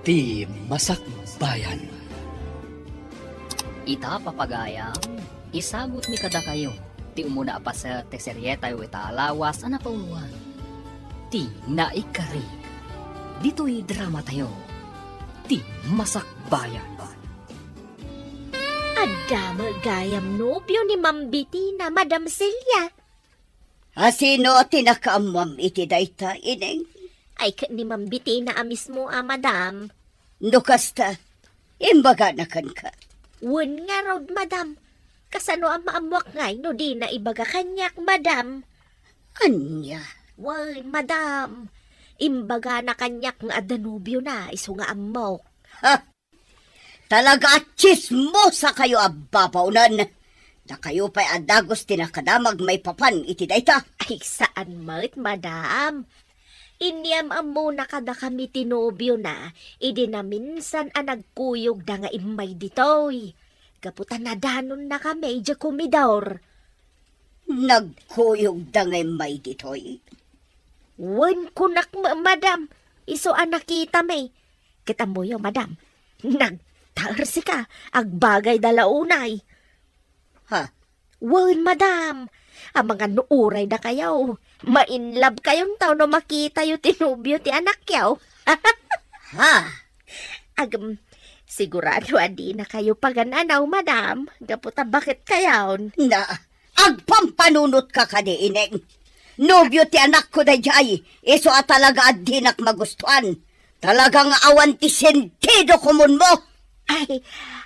Ti Masakbayan. Ita papagayam, isagot mi kada kayo. Ti umuna pa sa teseryeta yu ita alawas ana pauluan. Ti naikari. Dito'y drama tayo. Ti Masakbayan. Adama gayam nobyo ni Ma'am Bettina, Madam Celia. Sino tinakaamwam iti dayta, ineng? Ay ni Ma'am Bettina mismo, Madam. Nukasta, imbaga na kan ka. Wen nga raw, Madam. Kasano ang maamwak ngay no di na ibaga kanyak, Madam. Anya? Wen, Madam. Imbaga na kanyak nga adanubyo na iso nga amok. Ha? Talaga chismosa kayo ababaunan. Na kayo pa'y adagos tinakadamag may papan iti dayta. Ay, saan mat, Madam? Inyam amo na kada kami tinobyo na, idi na minsan ang nagkuyog na nga imay ditoy. Kaputan na danon na kami, dya kumidor. Nagkuyog da ngay may ditoy. Wen kunak, Madam. Iso ang nakita may. Kita mo yo, Madam. Nagtarsi ka, agbagay dalaunay. Ha? Wen, Madam. Ang mga nuuray na kayo. Ma-inlove kayong tao no makita yung tinubyo ti anak yaw. Ha? Sigurado adi na kayo pagananaw, Madam. Gaputa bakit kayaw? Na, agpampanunot ka kadi, ineng. Nobyo ti anak ko da jay. Iso talaga adinak magustuhan. Talagang awan ti sentido kumun mo. Ay,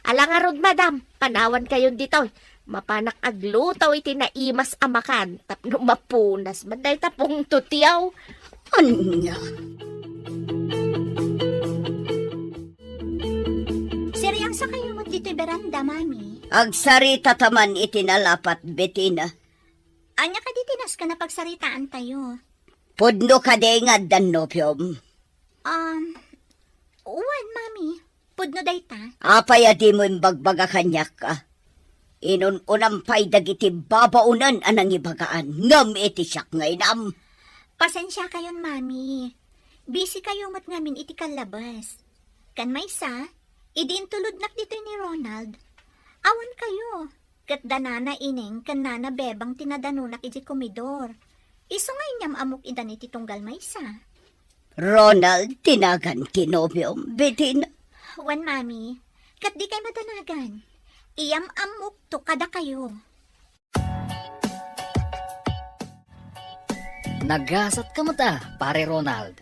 alangarod, Madam. Panawan kayon dito. Mapanak aglutaw iti naimas amakan. Tapno mapunas. Banday tapong tutiyaw. Anya? Seriyang sa kayo mo dito'y beranda, Mami. Agsarita taman itinalapat, Bettina. Anya ka ditinas ka na pagsaritaan tayo. Pudno ka de nga danopyom. Uwan, Mami. Pudno dayta. Apay adi mo imbagbaga kanyak ka. Inun-unampay dagiti babaunan anang ibagaan. Ngam iti siyak ngaynam. Pasensya kayon, Mami. Busy kayo mat ngamin iti kalabas. Kan may sa, idin tuludnak dito ni Ronald. Awan kayo. Kat danana ineng kan nana bebang tinadanunak iti komidor. Iso nga inyam amok idan iti tunggal may sa. Ronald, tinagan kinobyom. Bettina. Wan, Mami. Kat di kay madanagan. Iyam amok to kada kayo. Nagasat ka mo ta, pare Ronald.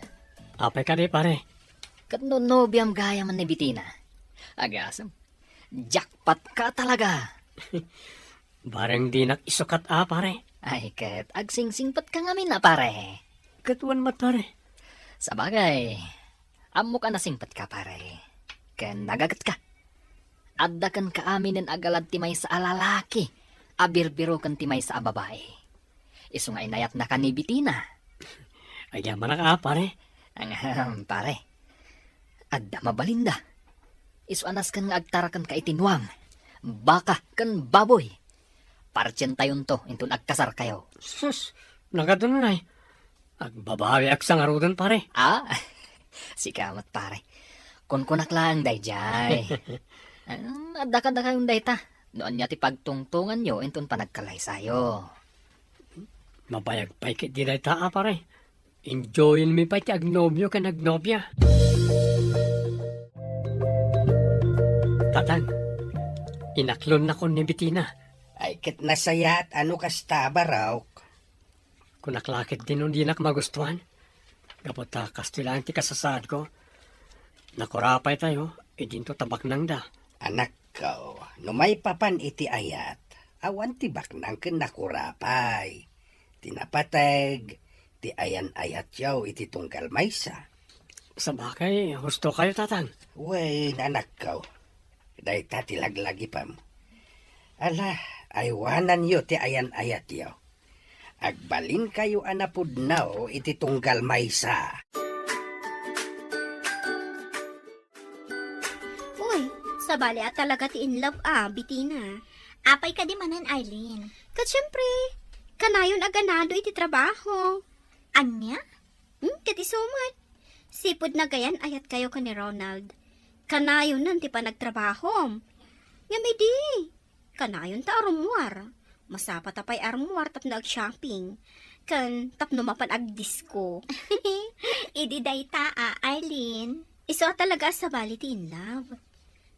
Apay ka di, pare. Kat no nobyam gaya man ni Bettina. Agasam. Jackpot ka talaga. Barang di isukat pare. Ay, kat agsingsingpat ka ngamin na, pare. Katuan mat, pare. Sabagay, amo ka nasingpat ka, pare. Ken nagagat ka. Adda kan ka amin ng agalad timay sa alalaki. Abirbiro kan timay sa ababae. Iso nga inayat na ka ni Bettina. Ay, yaman na pare. Ang pare. Adda mabalinda. Iso anas kan nga agtarakan ka itinwang. Baka kan baboy. Parchen tayon to, intun agkasar kayo. Sus, nagadun na Agbabawi ak sang arudan, pare. Sikamat pare. Kunkunak lang, dayjay. Adda ka kayong dayta. Noon niya ti pagtungtungan nyo, intun pa nagkalay sayo. Mabayag pa'y kit di ta, pare. Enjoyin mi pa ti agnobyo ka nagnobya. Tatang, inaklon na ko ni Bettina. Ay ket nasaya at ano kasta baraw. Kunaklakit din nun di magustuhan. Kapot kastilaan ti kasasad ko. Nakurapay tayo, idin to tabak nang da. Anak ko, numay papan iti ayat. Awan tibak nang ken nakurapay. Tinapateg, ti ayan ayat yaw iti tunggal maysa. Sa bakay, gusto kayo tatang. Wen, anak ko. Day tatilaglagi pa mo. Ala, aywanan yo ti ayan ayat yaw. Agbalin kayo anapud now iti tunggal maysa. Uy, sabali at talaga ti in love Bettina. Apay ka di manan, Eileen. Kat syempre, kanayon aganado iti trabaho. Anya? Kat isumat. Sipod na gayan ayat kayo ka ni Ronald. Kanayon nan ti pa nagtrabaho. Nga may di. Kanayon ta arumuar. Masapa tapay arumuar tap nag-shopping. Kan tapno mapan ag-disco. Idi day ta, Arlene. Iso talaga sa bali ti in love.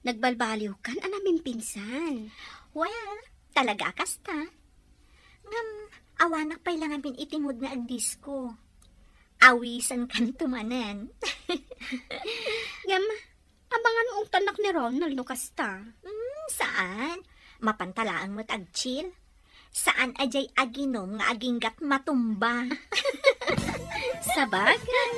Nagbalbaliw kan anaming pinsan. Well, talaga kasta. Ngam, awanak pa'y lang amin itimod na ag-disco. Awisan kan tumanan. Ngam, abangan noong tanak ni Ronald no kasta. Saan? Mapantalaang mo't ag-chill? Saan ajay aginom nga aginggat matumba? Sa bagay.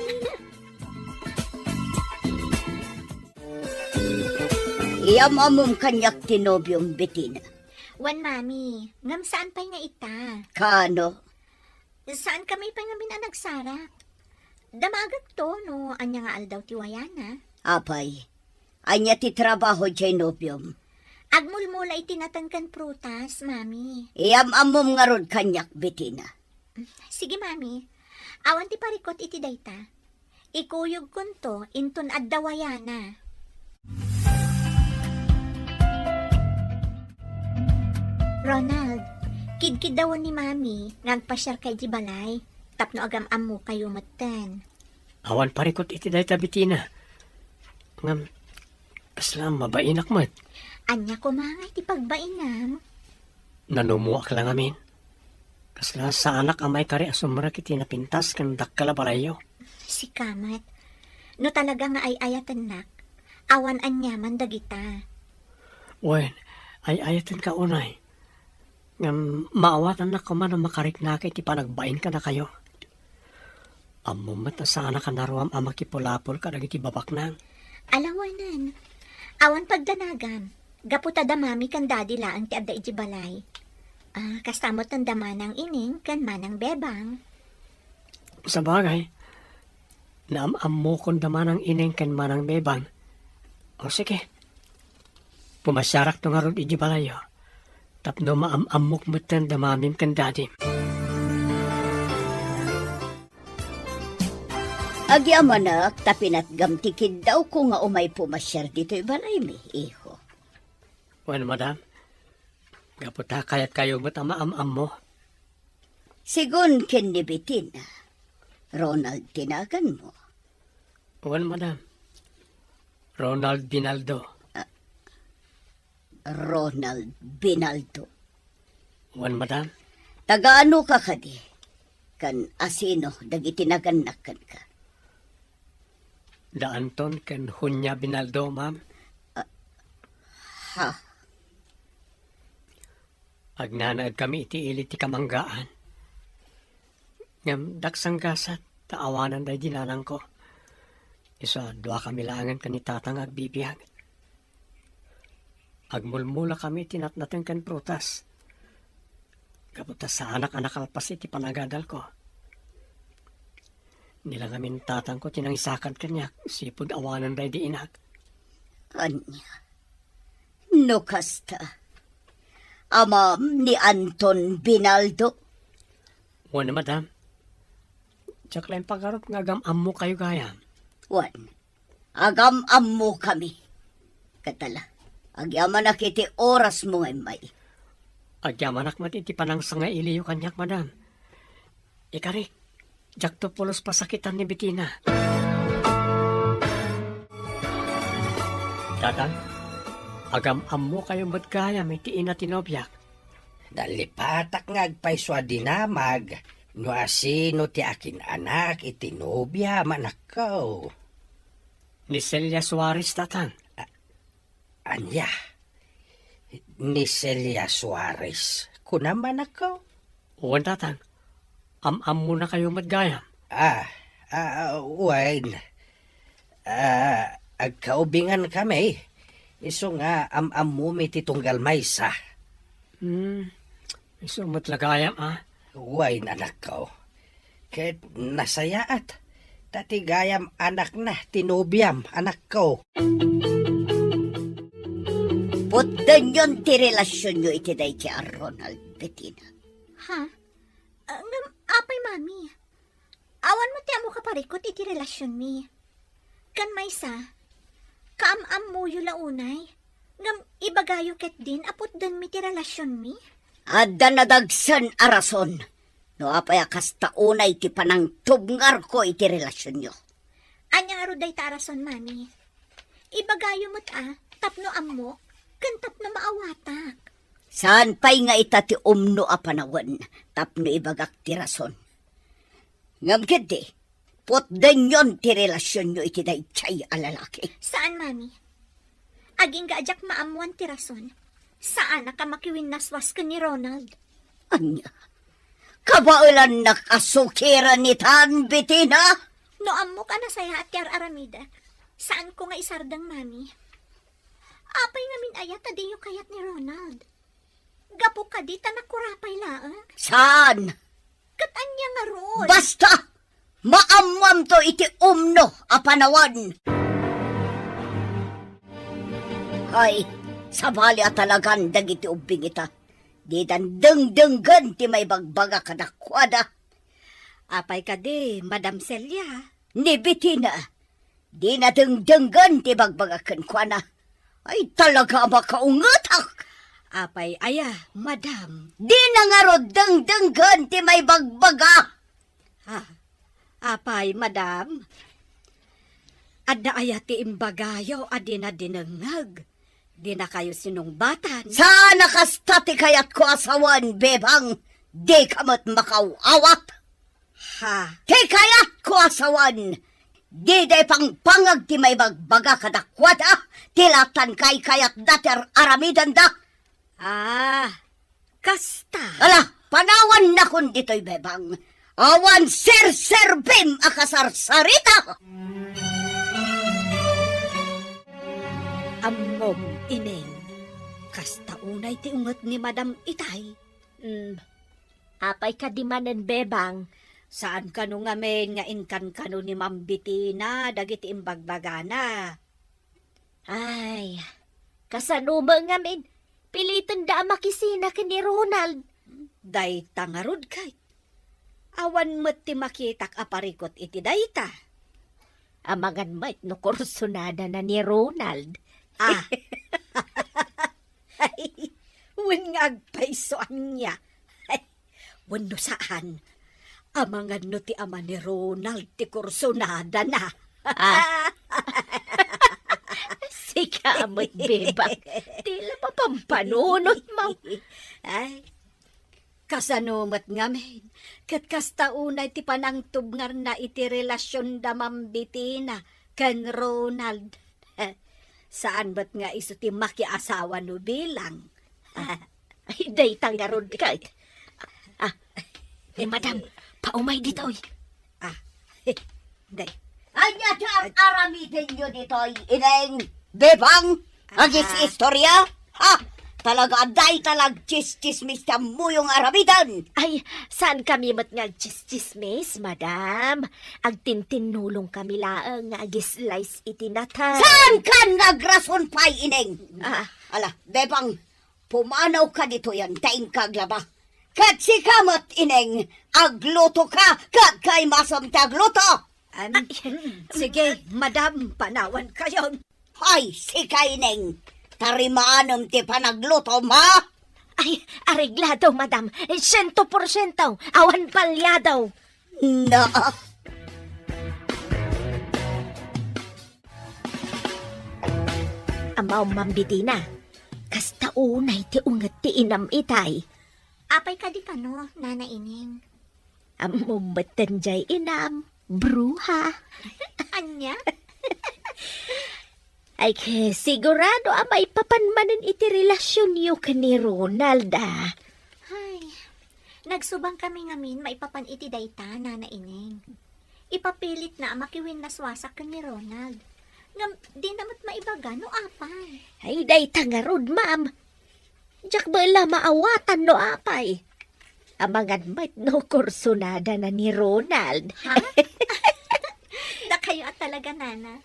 Iyamamom kanyak tinobyong Bettina. Wan, mami. Ngam saan pa'y nga ita? Kano? Saan kami pa nga nagsara? Damagag to, no? Anya nga aldaw ti Wayana. Apay, anya ti trabaho jay nobyom. Agmulmula itinatangkan prutas, mami. Iyamamom nga rod kanyak Bettina. Sige, mami. Awan ti parikot iti dayta. Ikuyog kunto inton adda Wayana. Ronald, kidkid daw ni mami nagpasyar kay Jibalay. Tapno agam-am mo kayo matan. Awan parikot iti dayta Bettina. Ngam, kaslam mabainak mat. Anya ko mga iti pagbainam. Nanumuak lang amin. Kasla sa anak amay kari asumra kiti napintas kan dakkala balayo. Si Kamat. No talaga nga ay ayatan nak. Awan anyaman dagita. Wen, ay ayatan ka unay. Ngam, maawatan na ko man ang makarik na kay ti panagbain ka na kayo. Amumat na sana ka naruam ang makipulapol ka nagiti babak nang. Alawanan. Awan pagdanagan. Gaputa damami kan daddy laang ti adda iti balay. Kastamot ng damanang ining kan manang bebang. Sa bagay, naamam mo kung daman ang ineng kan manang bebang. O sige, pumasyarak to nga ron iti balayo. Tapno maamamok mo tan damamim kan daddy. Agyamanak, tapinat gamtikid daw ko nga umay pumasyar dito balay mi, iho. Wen, madam, gaputa kayat kayo ba't ang maamam mo? Sigun ken ni Bettina, Ronald tinagan mo. Wen, madam, Ronald Binaldo. Ronald Binaldo. Wen, madam, Tagaano ka kadi? Kan asino dagiti nagannakan ka. Daanton ken Hunya Binaldo, ma'am. Ha? Agnanaad kami iti ili ti kamanggaan. Ngam daksang gasat, taawanan day dinanang ko. Isa, dua kami langan kanitatang agbibiyag. Agmulmula kami tinatnatin kan prutas. Kaputas sa anak-anak alpas iti panagadal ko. Nilangamin tatang ko tinangisakan kanyak, sipod awanan day di inag. Anya? No kasta. Amam ni Anton Binaldo. Wana, madam. Tsak lang pagharap nga gamam mo kayo gayam. Wan. Agam-am mo kami. Katala. Agyaman na kiti oras mo may. Agyamanak matiti panang sanga iliyo kanyak, madam. Ikarik, jakto pulos pasakitan ni Bettina. Tatang, agam-am mo kayong badgaya may tiin na tinobyak. Dalipatak nga agpaiswa dinamag. No asino ti akin anak itinobya manakaw. Ni Celia Suarez, tatang. Anya? Ni Celia Suarez. Kunaman ako? Uwan, tatang. Am-am mo na kayong badgaya. Wine. Agkaubingan kami. Iso nga am-am mo may titunggal maysa. Iso matlagayam, Wine anak ko. Kahit nasayaat. Tatigayam anak na tinubyam anak ko. Putdan yun ti relasyon nyo iti day ti Ronald Bettina. Ha? Apay, mami. Awan mo ti amo kaparikot iti relasyon mi. Kan maysa, kaam-am mo yu launay. Ngam ibagayo ket din apot dan mi ti relasyon mi. Adda nadagsan arason. No apay akas taunay ti panang tubngar ko iti relasyon nyo. Anya nga day tarason, mami. Ibagayo mo't tapno ammo, kan tapno maawatak. Saan pa'y nga itati umno a panawan, tapno ibagak ti rason. Ngam gede, potdan yon ti relasyon nyo iti daychay a lalaki. Saan, mami? Aging gaajak maamuan ti rason. Saan na ka makiwin naswas ka ni Ronald? Anya, kabailan nakasukiran ni Tan Bettina? No ammo ka na saya at yar aramida. Saan ko nga isardang, mami? Apay ngamin ayat adiyo kayat ni Ronald. Gapo ka di tanakurapay laang. Saan? Katanya nga ron. Basta! Maamwam to iti umno a panawan. Ay, sabali at talagan dagiti ubing ita. Di dandeng-denggan ti may bagbaga kadakwada. Apay ka di, Madam Celia. Ni Bettina, di na dengdenggan ti bagbaga kenkwana. Ay talaga makaungatak. Apay aya, Madam. Di na nga ro dengdenggan ti may bagbaga. Apay, Madam. Adda aya ti imbagayo adi na dinengag. Di na kayo sinungbatan. Sana kastati kayat ko asawan, bebang. Di kamat makawawat. Ha, Ti kayat ko asawan. Di day pang pangag ti may bagbaga kadakwada. Tilatan kay kayat dater aramidan da. Kasta. Ala, panawan na kun dito'y bebang. Awan sir-serbim akasarsarita. Ammom, ineng. Kasta unay ti unget ni Madam Itay. Apay ka di manen, bebang. Saan kanu ngamen nga inkan kanu ni Ma'am Bettina dagiti imbagbagana. Ay, kasanuma ngamin. Pilitan da makisina ka ni Ronald. Day tangarod kay. Awan met ti makitak aparikot iti dayta. Amangan mait no kursunada na ni Ronald. Ay, wen nga agpaisoan niya. Ay, wen no saan. Amangan no ti ama ni Ronald ti kursunada na. Sika amoy bebang. Tila pa pampanunot mo. Ay, kasanumat ngamen. Kat kasta unay ti panang tubngar na iti relasyon da Ma'am Bettina ken Ronald. Saan ba't nga iso ti makiasawa no bilang? Ay, day tangarod ka. Madam, paumay dito. Day. Anya ti ang aramidin nyo dito'y ineng bebang. Agis istorya. Ha? Talaga aday talag chis-chismis ta mo yung aramidan. Ay, saan kami mat nga chismis, madam? Agtintinulong kami laang nga agislice itinatay. Saan ka nagrason pa'y ineng? Ah. Ala, bebang, pumanaw ka dito yan, taing kaglaba. Kat si kamot ineng, agluto ka, kat kay masam tagluto. Sige, Madam, panawan kayo. Ay, si kaineng, tarimaanong ti panagluto, ma? Ay, areglado, madam. 100%. Awan palyadaw. Na, Amaw, Ma'am Bettina. Kasta unay ti unget ti inam itay. Apay ka di kano, nana ining. Amumatan jay inam. Bruha. Anya? Ay, sigurado amay papanmanan iti relasyon niyo ka ni Ronald, Ay, nagsubang kami ngamin maipapan iti dayta, nana ining. Ipapilit na makiwin naswasak ka ni Ronald. Ngam, di namat maibaga, no apay. Ay, day tangarod, ma'am. Diyak bala maawatan no apay. Amangan mait no kursunada na ni Ronald. Ha? Da kayo at talaga, nana.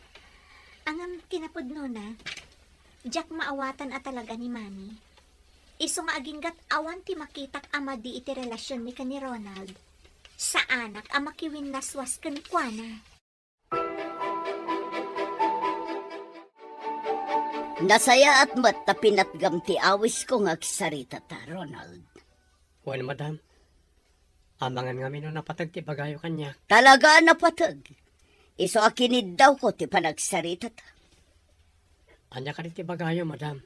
Ang kinapod no na, Jack maawatan at talaga ni mami. Iso nga aging gat awan ti makitak ama di iti relasyon mi ka ni Ronald. Sa anak ang makiwin naswas kan kwa na. Nasaya at mat ta pinatgam ti awis ko nga kisarita ta, Ronald. Well, madam. Amangan nga no napatag ti bagayo kanya. Talaga napatag. Iso akinid daw ko ti panagsarita ta. Anya ka rin ti bagayo, madam.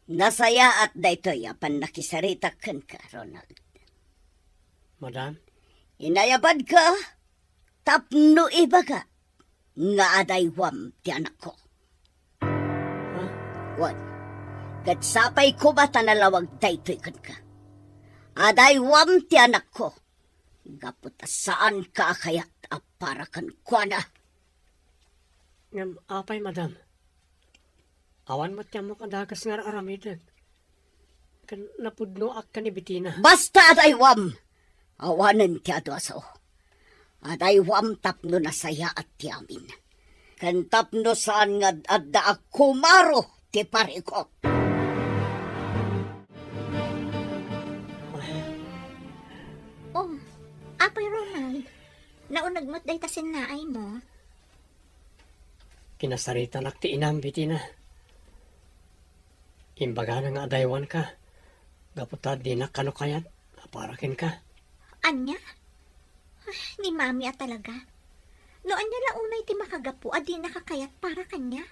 Nasaya at daytoy apan nakisarita kan ka, Ronald. Madam, Inayabad ka, tapno ibaga, nga adaywam ti anak ko. Wan, gatsapay ko ba tanalawag daytoy kan ka? Adaywam ti anak ko. Gaputa saan ka kayat aparakan kwa na? ngam apay, madam. Awan matyan mo kadagas nga aramidan. Kan napudno ak ka ni Bitina. Basta adaywam! Awanan ti adwaso. Adaywam tapno na saya at ti amin. Kan tapno saan nga adda kumaro ti pare ko. Oh, apay Ronald. Naunag mo't day tasin naay mo. Kinasarita nak ti inam, Bitina. Imbaga na nga adaywan ka. Gaputa di na kano kayat. Aparakin ka. Anya? Ni mami at talaga. No anya launay ti makagapu adi nakakayat para kanya.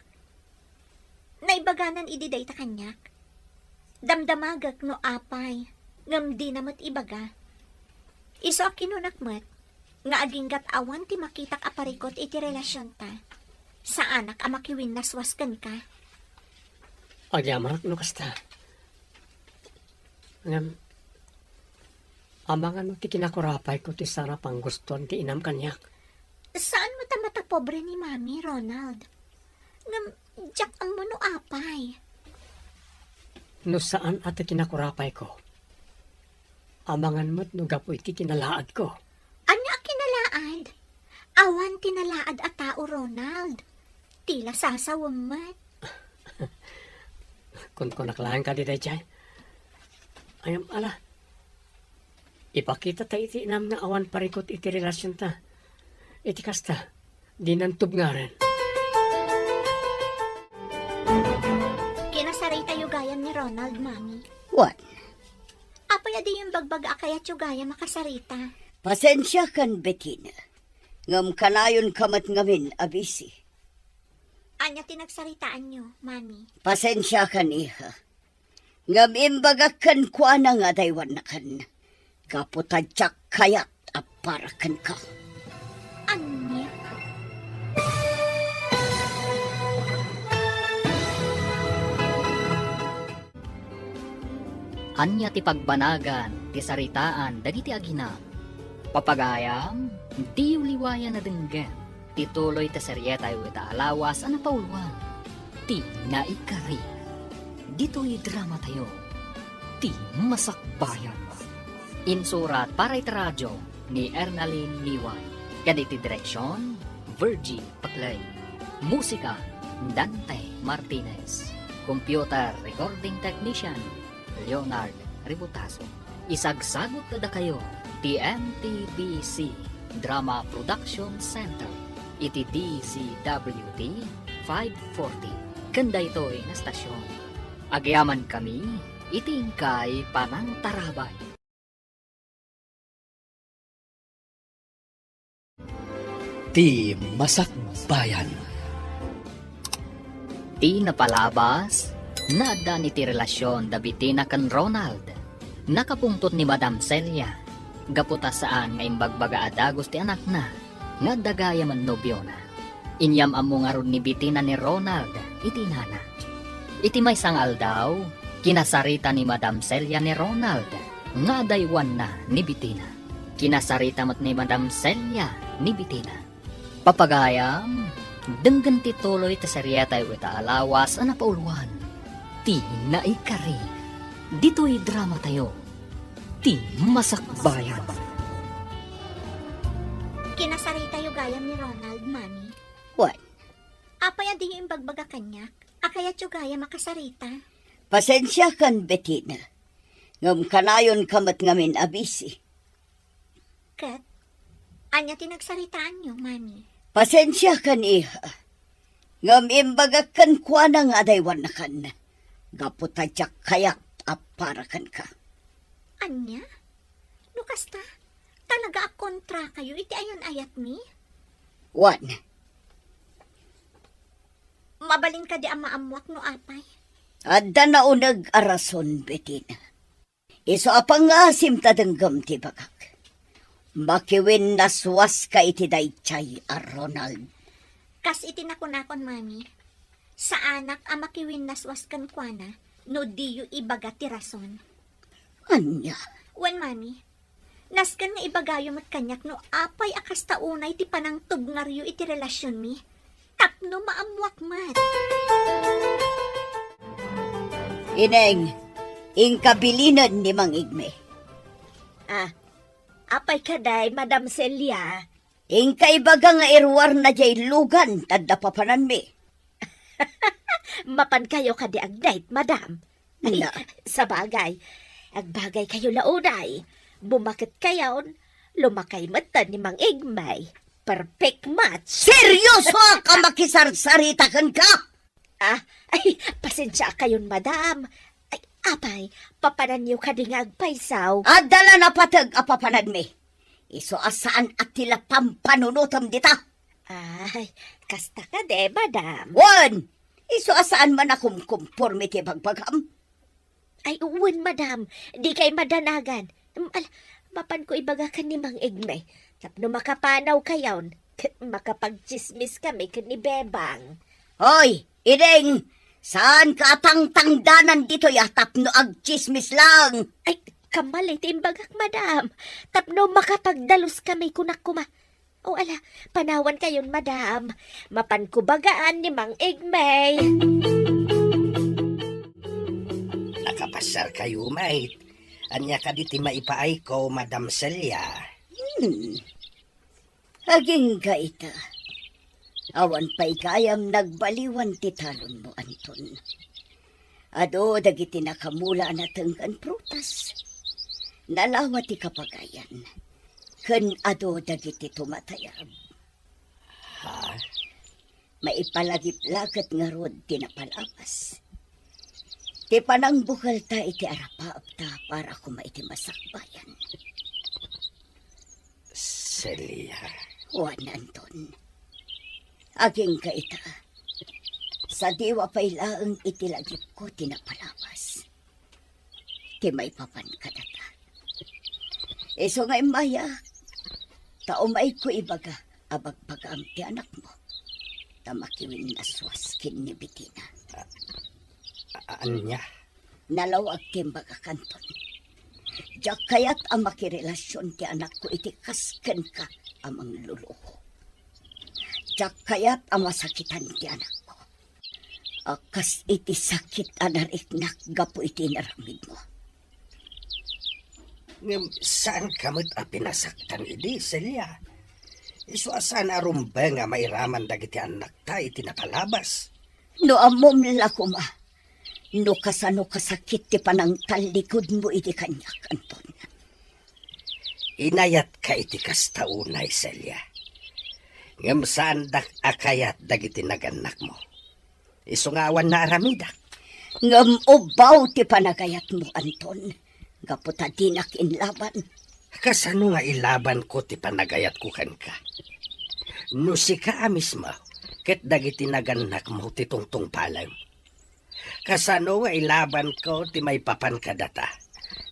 Naibaganan ididay ta kanyak. Damdamagak no apay. Ngam di namat ibaga. Iso kinunakmat. Nga aginggat awan ti makitak aparikot iti relasyon ta. Sa anak amakiwin naswaskan ka. Agyamarak no kasta. Ngam, amangan mo ti kinakurapay ko ti sana pang guston ti inam kanyak. Saan mata pobre ni mami, Ronald? Ngam, jak ang muno apay. No saan ati kinakurapay ko? Amangan mo't no gapo iti kinalaad ko. Anya ang kinalaad? Awan tinalaad at tao, Ronald. Tila sasawang mat. Kung naklahan ka di dayjay. Ayam ala. Ipakita ta iti inam nga awan parikot iti relasyon ta. Iti kasta, di nantub nga rin. Kinasaray tayo gayam ni Ronald, mami. What? Apay adi yung bagbag akayat yung gaya makasarita. Pasensya kan, Bettina. Ngam kanayon kamat ngamin, abisi. Anya tinagsaritaan nyo, mami. Pasensya kan, iha. Ngam imbagakan ko na nga daywan na kan. Kaputadyak kayat aparakan ka. Anya? Anya ti pagbanagan, ti saritaan, dagiti agina. Papagayam, di uliwayan na denggan. Ti tuloy ta seryeta yu ita alawas ana pauluan. Ti naikari. Dito'y drama tayo. Ti masakbayan. Insurat para iti radyo ni Ernalyn Niway. Kaditi direksyon, Virgie Paclay. Musika, Dante Martinez. Computer recording technician, Leonard Ributaso. Isagsagot kada kayo, TMTBC Drama Production Center. Iti DCWT 540. Kanda ito'y na stasyon. Agyaman kami, itingkay panang tarabay. Ti Masakbayan. Ti napalabas, nadan iti relasyon da Bitina kan Ronald. Nakapungtot ni Madam Celia. Gaputa saan nga imbagbaga adagos ti anak na, nga dagaya man nobyo na. Inyam amo nga ron ni Bitina ni Ronald, iti nana. Iti may sangal daw, kinasarita ni Madam Celia ni Ronald, nga daywan na ni Bitina. Kinasarita mat ni Madam Celia ni Bitina. Papagayam, denggan ti tuloy ti seryeta yu ita alawas ana pauluan. Ti naikari. Dito'y drama tayo. Ti masakbayan. Kinasarita yung gayam ni Ronald, mami. What? Apay adi yung bagbaga kanyak. Akayat yung gaya makasarita. Pasensya kan, Bettina. Ngam kanayon kamat ngamin, abisi. Kat, anya tinagsaritaan nyo, mami. Pasensya kan, iha. Ngam imbagakan kwa na nga daywan na kan. Gaputadyak kayak aparakan ka. Anya? Nukasta? Talaga kontra kayo, iti ayon ayat mi? Wan, Mabalin ka di ang maamwak no apay. adda na unag arason betin. Iso apang asim tadanggam ti bagak. Makiwin naswas ka iti daychay a Ronald. Kas itinakon-akon, mami. Sa anak ang makiwin naswas kan kwa na, no diyo ibaga ti rason. Anya, Wan, mami. Naskan nga ibagayo mat kanyak no apay akas taunay ti panang tubngaryo iti relasyon mi. Tapno maamwak mat. ineng, ingkabilinan ni Mang Igme. Apay kaday, Madam Celia. Ingkaibaga nga irwar na jay lugan, tadda papanan mi. Mapan kayo kadi agdayt, Madam. Ay, Na. sa bagay, agbagay kayo launay. Bumakit kayon, lumakay mata ni Mang Igmay. Perfect match. Seryoso ka makisarsaritakan ka? Ay, pasensya kayon, Madam. Ay, apay, papanan niyo kadi nga agpaysaw. Adala na patag apapanan mi. Iso asaan at tila pampanunutom dita. Ay, kasta ka de, Madam. Wan, iso asaan man akong conformity bagbagam. Ay, uwan, Madam. Di kay madanagan. Mapan ko ibaga ka ni Mang Igmay. Tapno makapanaw kayon. Makapagchismis kami ka ni Bebang. Hoy, ideng, saan ka tangtangdanan dito yatap no agchismis lang? Ay, kamalit imbagak, Madam. Tapno makapagdalos kami kunakuma. O ala, panawan kayon, Madam. Mapan ko bagaan ni Mang Igmay. Nakapasar kayo, mate. Anya ka diti maipaay ko, Madam Celia. Aging ka ita. Awan pa'y kayam nagbaliwan ti talon mo, Anton. Ado, dagiti nakamula na tengkan prutas. Nalawa ti kapagayan. Ken ado dagiti tumatayab. Ha? Maipalagip-lagat nga rod ti napalapas. Ti panang bukal ta iti arapaap ta para kumaiti masakbayan. Celia. Juan Anton. Aging ka ita. Sa diwa pa'y laang itilagip ko tinapalawas. Ti may papan kadata. Iso nga maya, taumay ko ibaga abagpagam ti anak mo. Tamakiwin naswaskin ni Bitina. Anya? Nalawag timbaga kanton. Diyak kaya't ang makirelasyon ti anak ko iti kasken ka amang luluho. Diyak kaya't ang masakitan ti anak ko. Akas iti sakit anariknak gapo iti naramid mo. Ngam, saan kamot a pinasaktan idi, Celia? Isu asan arumba nga mairaman dagiti anak ta iti napalabas. No amom lakuma. No kasano kasakit ti panang talikod mo iti kanyak, Anton. Inayat ka iti kastaunay, Celia. Ngam saan dak akayat dagiti naganak mo. Isungawan na aramidak. Ngam ubaw ti panagayat mo, Anton. Gaputa dinak inlaban. Kasano nga ilaban ko ti panagayat ko kan ka. No si ka mismo, ket dagiti naganak mo ti tungtung palam. Kasano nga ilaban ko ti may papan kadata.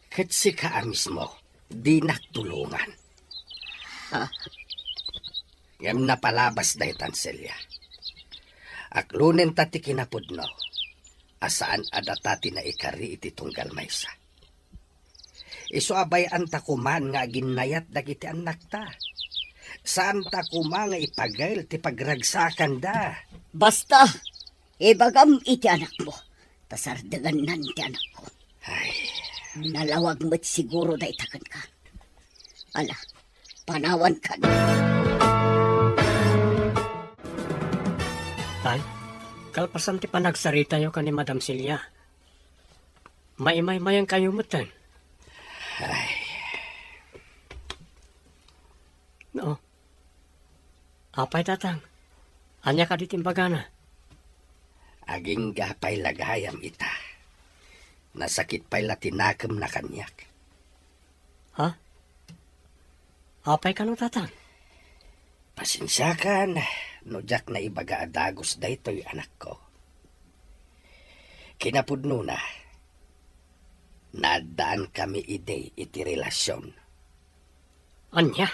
Ket si ka mismo, di naktulungan. Ngam napalabas na itan, Celia. Aklunin ta ti kinapudno. Asaan adata ti na ikari iti tunggal maysa. Isu abay anta kuman nga ginayat dagiti anak ta. Saan ta kuma nga ipagail ti pagragsakan da. Basta, ibagam iti anak mo. Tasardagan nan ti anak ko. Ay, Nalawag mo't siguro da itakan ka. Ala, panawan ka na. Ay, kalpasan ti panagsarita yo ka ni Madam Celia. Maimay-mayang kayo mutan. ay, No. Apay tatang. Anya ka ditimbagana. Aging gapay lagayam ita. Nasakit pa'y latinakam na kanyak. Ha? Apay ka no, tatang? Pasensya ka na, no jak na ibaga adagos da ito'y anak ko. Kinapudno na, nadaan kami iti relasyon. Anya?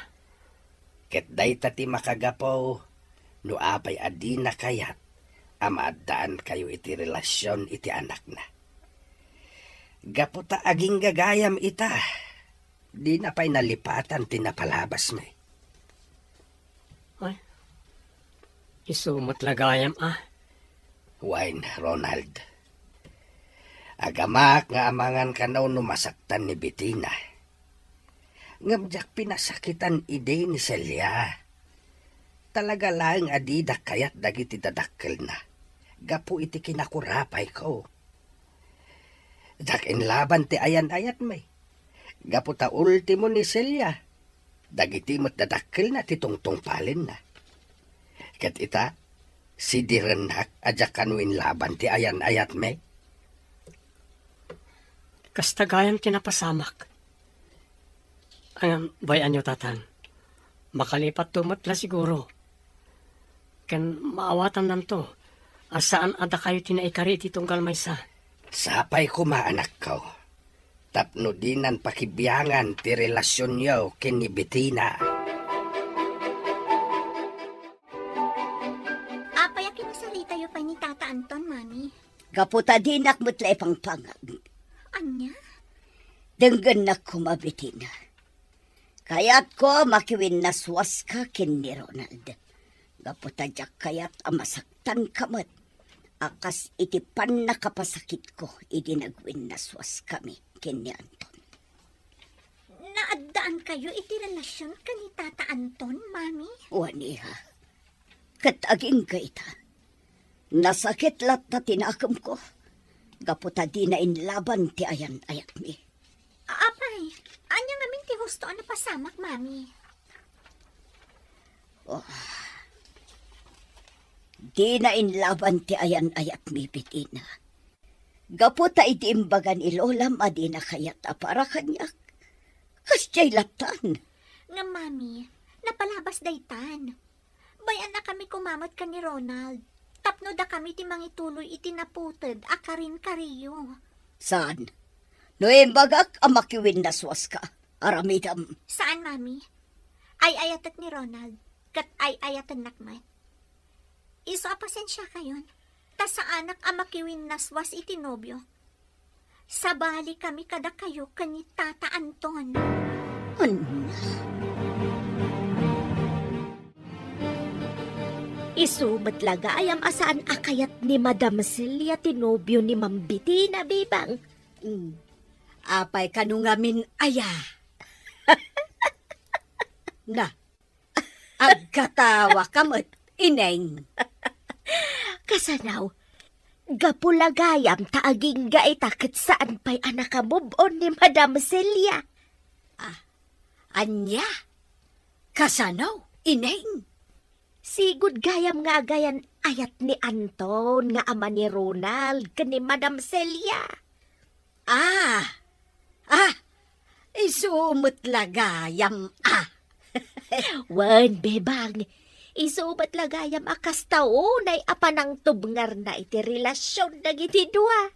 Ket day tati makagapaw, no apay adi na kayat, amadaan kayo iti relasyon iti anak na. Gaputa aging gagayam ita, di na pa'y nalipatan tinapalabas may. Ay, isumot lagayam Wine, Ronald. Agamak nga amangan ka na numasaktan ni Bettina. Ngamjak pinasakitan ide ni Celia. Talaga lang adida kayat dagiti dadakkel na. Gapu iti kinakurapay ko. Dak inlaban ti ayan-ayat may. Gapu ta ultimo ni Celia. Dagiti mo't dadakkel na titungtong palin na. Kat ita, si Direnak adyak kanuin laban ti ayan-ayat may. Kastagayam tinapasamak. Ang bayan nyo, tatang. Makalipat tumatla siguro. Ken maawatan nanto. Asaan ada kayo tinaikari iti tunggal maysa. Sapay ko maanak ko. Tapno dinan pakibiyangan ti relasyon niyo ken ni Bettina. Apay kinasalita yo pa ni Tata Anton, Mami. Gaputa dinak mo't lepang pangag. Anya? Denggan na kumabitin. Kayat ko makiwin na swas ka kin ni Ronald. Gaputa jak kayat amasaktan kamat. Akas itipan na kapasakit ko, idinagwin na swas kami kin ni Anton. Naadaan kayo iti relasyon ka ni Tata Anton, Mami? Waniha, kataging ka ita. Nasakit lat na tinakam ko. Gaputa di na inlaban ti ayan-ayat mi. Apay, anya ngamin ti husto na pasamak, Mami. Di na inlaban ti ayan-ayat mi, Bettina. Gaputa iti imbagan ilolam adi na kayat para kanyak. Kasya'y latan. Nga, Mami, napalabas daytan. Bayan na kami kumamot ka ni Ronald. Tapno da kami ti mangituloy iti naputid, akarin kariyo. Saan? No imbagak amakiwin na swas ka. Aramidam. Saan, Mami? Ay ayatat ni Ronald, kat ay ayatan nakmat. Iso apasensya kayon, ta sa anak amakiwin naswas iti nobyo. Sabali kami kada kayo kanit Tata Anton. Isumat lagayam asaan akayat ni Madam Celia tinobyo ni Ma'am Bettina, bibang. Apay kanungamin aya. Na, agkatawa kamot, ineng. Kasanaw, gapulagayam taaging gaitakit saan pa'y anakamubon ni Madam Celia. Anya, kasanaw, ineng. Sigud gayam nga gayan ayat ni Anton nga ama ni Ronald kani Madam Celia. Isumot lagayam, Wan, bebang, isubat lagayam akas taonay apanang tubngar na iti relasyon na iti dua.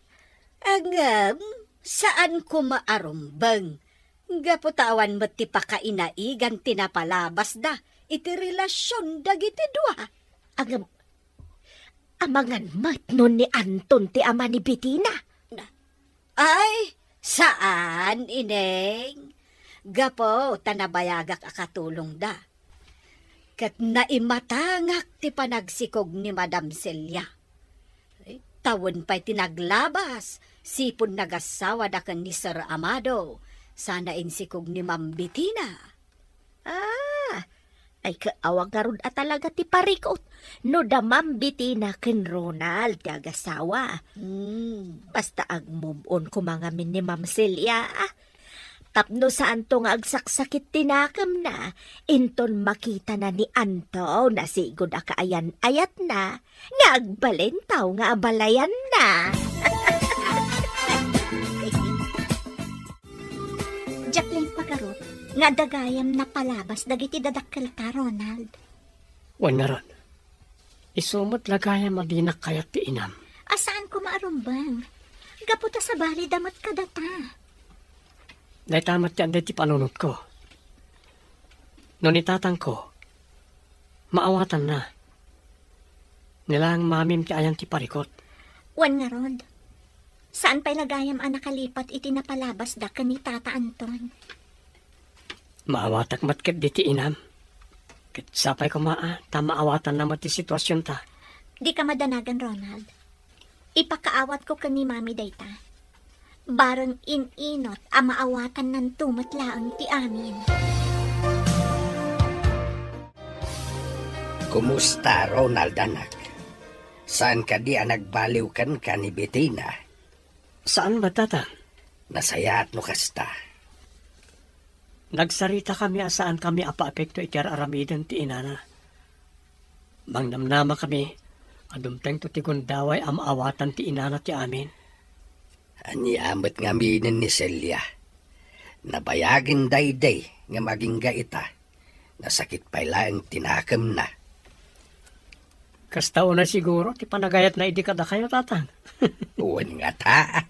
Angam, saan ko maarumbang? Gaputawan mo't ti pakainaigan tinapalabas da, iti relasyon dagiti dua. Ang amangan matnon ni Anton ti ama ni Bettina. Ay, saan, ineng? Gapo, tanabayagak akatulong da. Kat naimatangak ti panagsikog ni Madam Celia. Tawon pa'y tinaglabas, sipon nagasawa da kan ni Sir Amado, sana insikog ni Ma'am Bettina. Ay kaawang karun at talaga ti parikot. No da Ma'am Bettina ken Ronald ti agasawa. Basta ag move on kumangamin ni Ma'am Celia. Tapno saan to nga agsaksakit tinakam na, inton makita na ni Anto na sigod akaayan ayat na, nga agbalin taw nga abalayan na. Jacqueline pagarot, nga dagayam na palabas dagiti dadakkel ta, Ronald. Wan na ron. Isumot lagaya madinak kayat ti inam. Asaan ko maarumbang? Gaputa sa bali damot kadata. Dahil tamat yan dahil ti panunod ko. Noon itatang ko, maawatan na. Nilang mamim ti ayang ti parikot. Wan nga rod. Saan pa'y lagayam ang nakalipat iti napalabas da ni Tata Anton? Maawatak matket di ti inam. Kat sapay ko maawatan na ti sitwasyon ta. Di ka madanagan, Ronald. Ipakaawat ko kani Mami dayta. Barang ininot ang maawatan ng tumatlaang ti amin. Kumusta, Ronald, anak? Saan ka di nagbaliw kan ka ni Bettina? Saan ba tata? Nasaya at no kasta. Nagsarita kami saan kami apa-apekto iti aramidan ti inana. Mangnamnama kami, adumteng to ti gundaway am awatan ti inana ti amin. Anyamat nga minin ni Celia. Nabayagin dayday nga maging gaita. Nasakit pa lang tinakam na. Kastao na siguro, ti panagayat na idi kada kayo tatang. Uwan nga ta.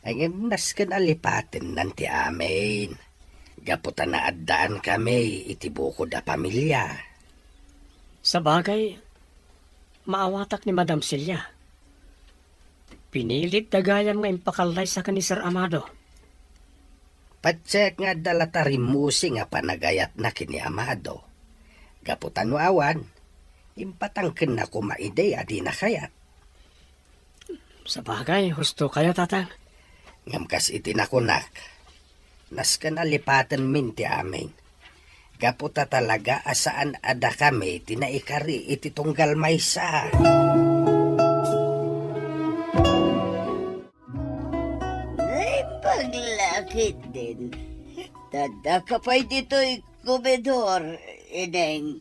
Ang nas ka nalipatin nan ti amin. Gaputan na addaan kami itibuko da pamilya. Sa bagay, maawatak ni Madam Celia. Pinilit dagayam nga impakalay sa kani Sir Amado. Patsek nga dalatari musi nga panagayat na kini Amado. Gaputan no awan, impatangkin na kumaiday adi na kayat. Sa bagay, husto kayo tatang. Ngamkas itinakunak. Nas ka nalipatan min ti amin. Gaputa talaga asaan ada kami tinaikari iti tunggal maysa. Paglakit din. Tada ka pa'y dito'y komedor, ineng.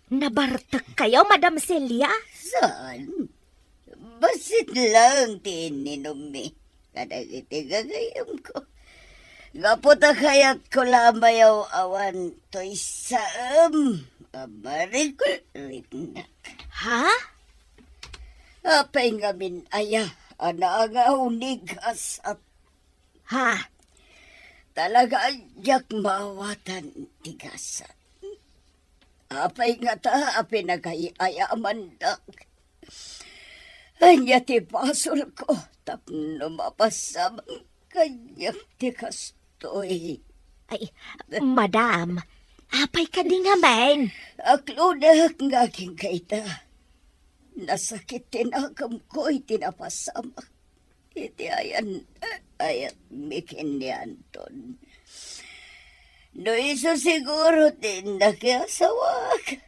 Nabartak kayo, Madam Celia? Saan? Basit lang tininom mi. Kadagiti gagayam ko. Gaputa kayat ko lamayaw awan to'y saam. Amarikul rin na. Ha? Apay ngamin aya. Ana nga unigas at Ha? talaga yak mawatan tigasan. Apay nga ta, apay nagayaaman dak. Anya ti pasol ko, tapno mapasam kanyak tigastoy. Ay, Madam, apay ka di nga men. Aklunak nga king kaita. Nasakit tinakam ko, itinapasamak. Iti ayan mikin ni Anton. No iso siguro din nakiasawak.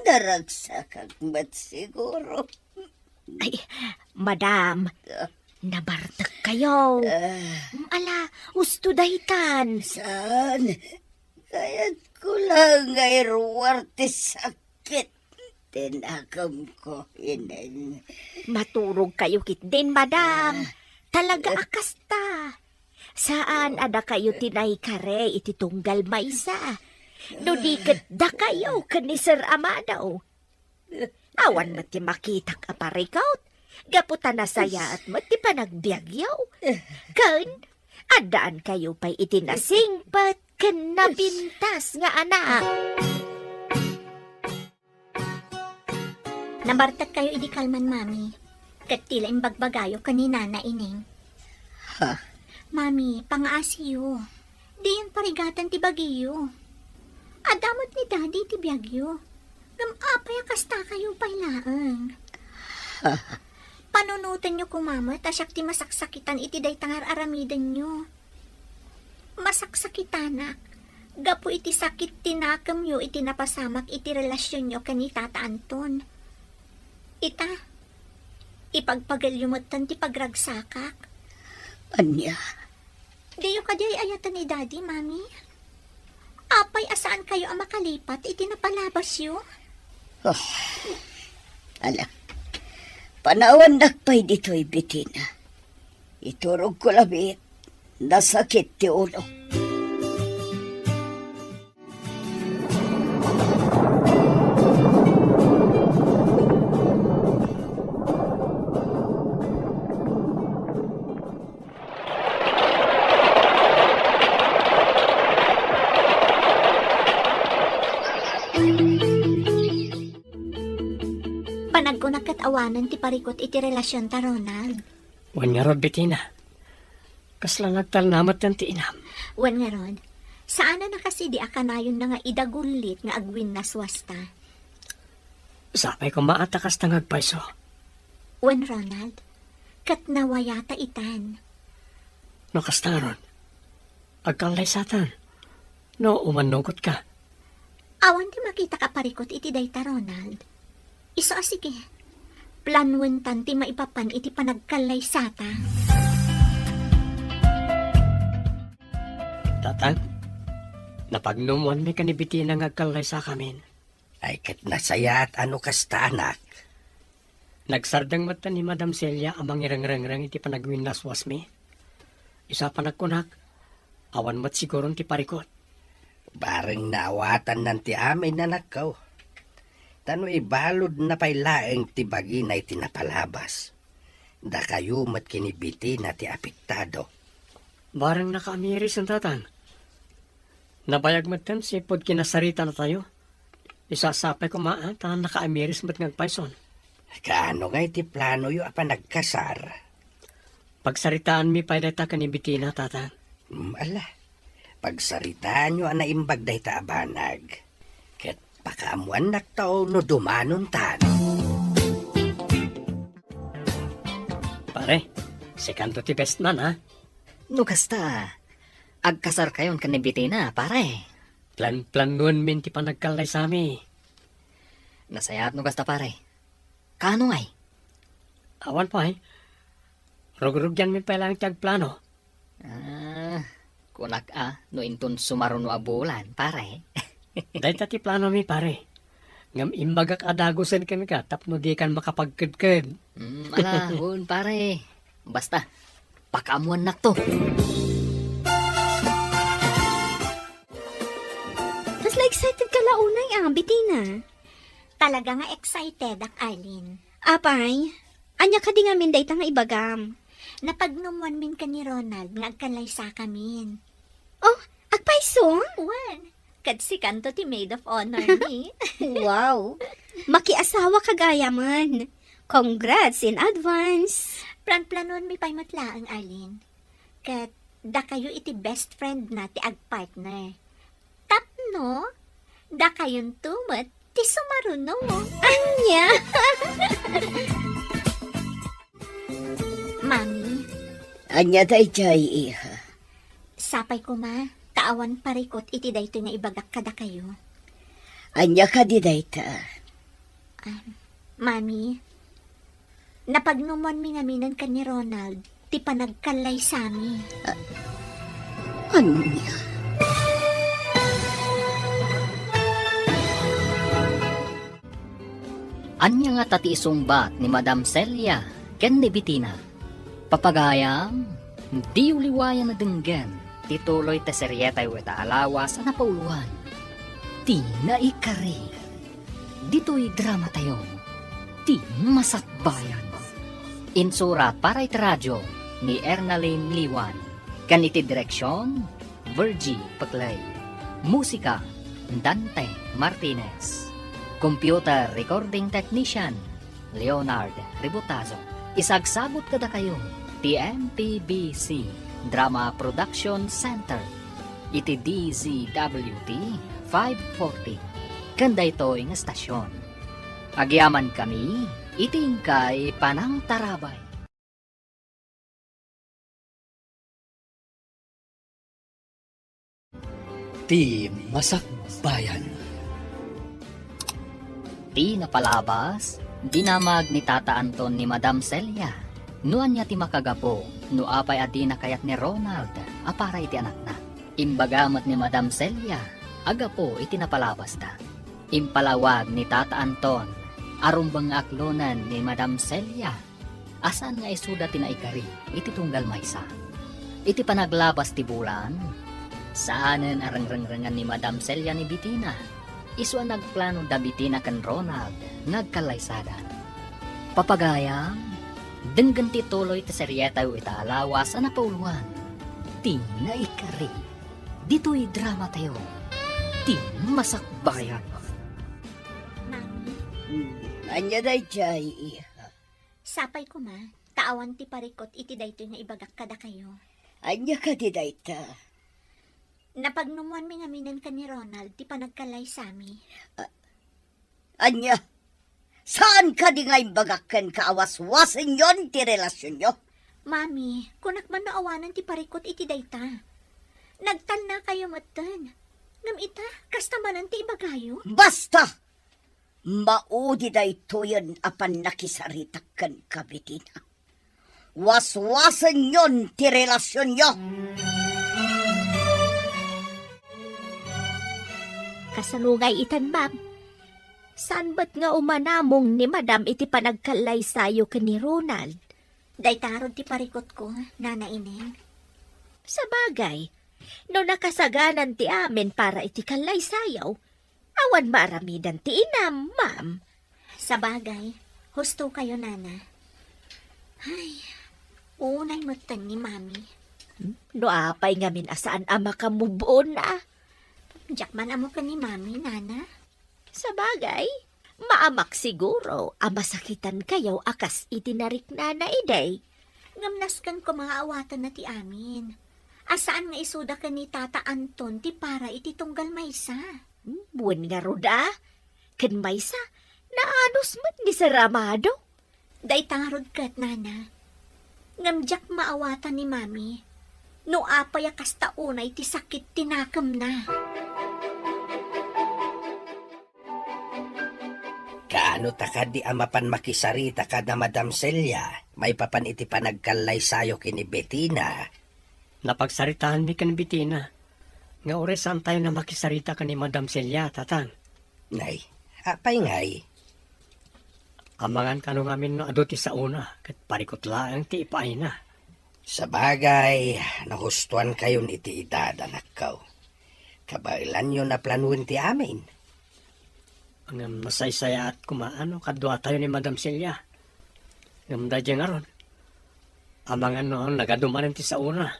Naragsakan ba't siguro. Ay, Madam, nabartak kayo. Ala, gusto dahitan. Saan? Kaya't ko lang ay ruwarte sakit. Tinakam ko, ineng. Maturog kayo kit din, Madam. Talaga akasta. Saan ada kayo tinay kare iti tunggal maysa? No di da kayo kani Sir Amado. Awan mati makitak aparikaut. Gaputan na saya at mati pa nagbiagyaw. Kan, adaan kayo pa'y itinasingpat kan nabintas nga anak. Nabartak kayo idi kalman, Mami. Kat tila imbagbagayo kanina na ineng. Ha? Mami, pangaasiyo. Di yan parigatan ti bagiyo. Adamot ni Daddy ti biyagyo. Gamapay kasta kayo pailaan. Panunutan nyo kumama, tasyak ti masaksakitan iti day tangar aramidan nyo. Masaksakitanak. Gapo iti sakit tinakam nyo iti napasamak iti relasyon nyo kani Tata Anton. Ita, ipagpagalyumutan ti pagragsakak. Anya, Diyo ka di ayatan ni Daddy, Mami. Apay asaan kayo ang makalipat, itinapalabas yun. ala. Panawan nakpay dito'y bitina. Iturog ko labit. Nasakit ti ulo. Panagkunak kat awanan ti parikot iti relasyon ta, Ronald. Wan nga rod, Bettina. Kasla nagtalnamat ng ti inam. Wen nga Rod, saan na kasi di akanayon na nga idagulit nga agwin na swasta. Sapay ko maatakas na ngagpaiso. Wen Ronald, kat nawayata itan. No kastaron. Agkalay satan. No umanugot ka. Awan ti makita ka parikot iti dayta, Ronald. Iso sige. Planwen tan ti maipapan iti panagkalay sata. Tatang, napagnumuan mi kanibiti na ngagkalay sa kamin. Ay kat nasaya at ano kasta anak. Nagsardang mata ni Madam Celia amang irang-rang iti panagwin naswas mi. Isa pa nagkunak, awan mat siguron ti parikot. Bareng naawatan ng ti amin na nakaw. Tano ibalod na pailaeng ti bagi na itinapalabas. Da kayo mat kinibiti na ti apektado. Barang nakaamiris ang tatang. Nabayag matan sipod kinasarita na tayo. Isasapay ko maata nakaamiris mat ngagpaison. Kaano nga iti plano yu apa nagkasar? Pagsaritaan mi paydata kanibiti na tatang. Ala, pagsaritaan nyo ana imbag day ta abanag. Ket pakamuan naktaw no dumanon tan. Pare, si Kanto ti best man ha. No kasta, agkasar kayon kanibiti na, pare. Plan nun min ti panagkalay sa mi. Nasayat no kasta, pare. Kano ngay? Awan pa eh. Rugyan min pa lang tiyag plano. Kunak no inton sumaron no abulan, pare. Dahil ti plano mi pare. Ngam imbagak adagusan kan ka tapno di kan makapagkadkad. Ala, hun, pare. Basta, pakamuan nak to. Mas excited ka launay Bettina. Talaga nga excited ak Arlene. Apay, anya ka di nga min dayta nga ibagam. Napagnumuan min ka ni Ronald nga agkalay sa kamin. Oh, agpaiso? Wan, kad si Kanto ti maid of honor ni. Wow. Makiasawa ka gaya man. Congrats in advance. Plan-planon mi pay matlaang Arlene. Kat da kayo iti best friend na ti agpartner. Tapno, da kayon tumat ti sumaruno. Anya? Mami, Anya day jay iha. sapay ko ma, kaawan parikot iti dayto nga ibagak kada kayo. Anya ka di dayta. Mami, napagnumuan mi nga minan ka ni Ronald, ti panagkalay sami. Anya. Anya nga tati isumbat ni Madam Celia, ken ni Bettina. Papagayam, di uliwayan na denggan, tituloy ta seryetay weta alawas na pauluan. Ti naikari. Dito'y drama tayo. Ti masakbayan. Insurat para iti radyo ni Ernalyn Liwan. Kan iti direksyon, Virgie Paclay. Musika, Dante Martinez. Computer Recording Technician, Leonard Ributazo. Isagsagot kada kayo, TMPBC Drama Production Center. Iti DZWT 540. Kanda ito'y nga stasyon. Agyaman kami, itingkay Panang Tarabay. Ti Masakbayan. Ti napalabas, dinamag ni Tata Anton ni Madam Celia. Nuan niya ti makagapo, No apay adi na kayat ni Ronald, apara iti anak na. Imbagamat ni Madam Celia, aga po iti napalabas ta. Impalawag ni Tata Anton, arumbang aklonan ni Madam Celia. Asan nga isuda tinaikari, iti tunggal maysa. Iti panaglabas ti bulan, saanen arang-rangrangan ni Madam Celia ni Bitina. Isu ang nagplano da Bitina kan Ronald, nagkalaysadan. Papagayam, denggan ti tuloy ti seryeta iti alawas na pauluan. Tinaikari, dito'y drama tayo. Ti masakbayan. Mami, Anya day jay. sapay ko ma, taawan ti parikot iti daytoy nga ibagak kada kayo. Anya ka di dayta. Napagnumuan mi nga minan ka ni Ronald, ti panagkalay sami. Anya, saan ka di nga imbagakan kaawas-wasan yon ti relasyon nyo? Mami, kunak man naawanan ti parikot iti dayta. Nagtal na kayo matan. Ngam ita, kastamanan ti ibagayo. Basta! Maudi dayto yan apan nakisaritakan ka, Bitina. Waswasan yon ti relasyon nyo. Kasanungay itan, ma'am. Saan ba't nga umanamong ni Madam iti panagkalay sayo ka ni Ronald? Daytarod ti parikot ko, Nana Ineng. Sa bagay, no nakasaganan ti amin para iti kalay sayaw, awan maramidan ti inam, ma'am. Sa bagay, husto kayo, Nana. Ay, unay matan ni Mami. No apay ngamin asaan ama ka mubon na. Jakman amo ka ni Mami, Nana. Sa bagay, maamak siguro amasakitan kayaw akas itinarik na na iday. Ngamnaskan ko mga awatan na ti amin. Asaan nga isuda ka ni Tata Anton ti para iti tunggal maysa. Buwan nga roda, kan maysa, naanos mat ni Saramado. Daytarod kat, Nana. Ngamjak maawatan ni Mami. No apay akas taunay ti sakit tinakam na. Kaano ta di amapan makisarita ka na Madam Celia, may papan iti panagkalay sayo kini Betina. Napagsaritaan mi kan Bitina. Nga oresan tayo na makisarita ka ni Madam Celia, tatan. Nay, apay ngay. Amangan ka nung amin no aduti sa una, kat parikot lang ti ipaay na. Sa bagay, nahustuan kayon iti idadanak kaw. Kabailan yun na planuin ti amin. Ang masaysaya at kumaano, kadwa tayo ni Madam Celia. Ngamda dyan nga ron. Amangan noon, nagadumanan ti sa una.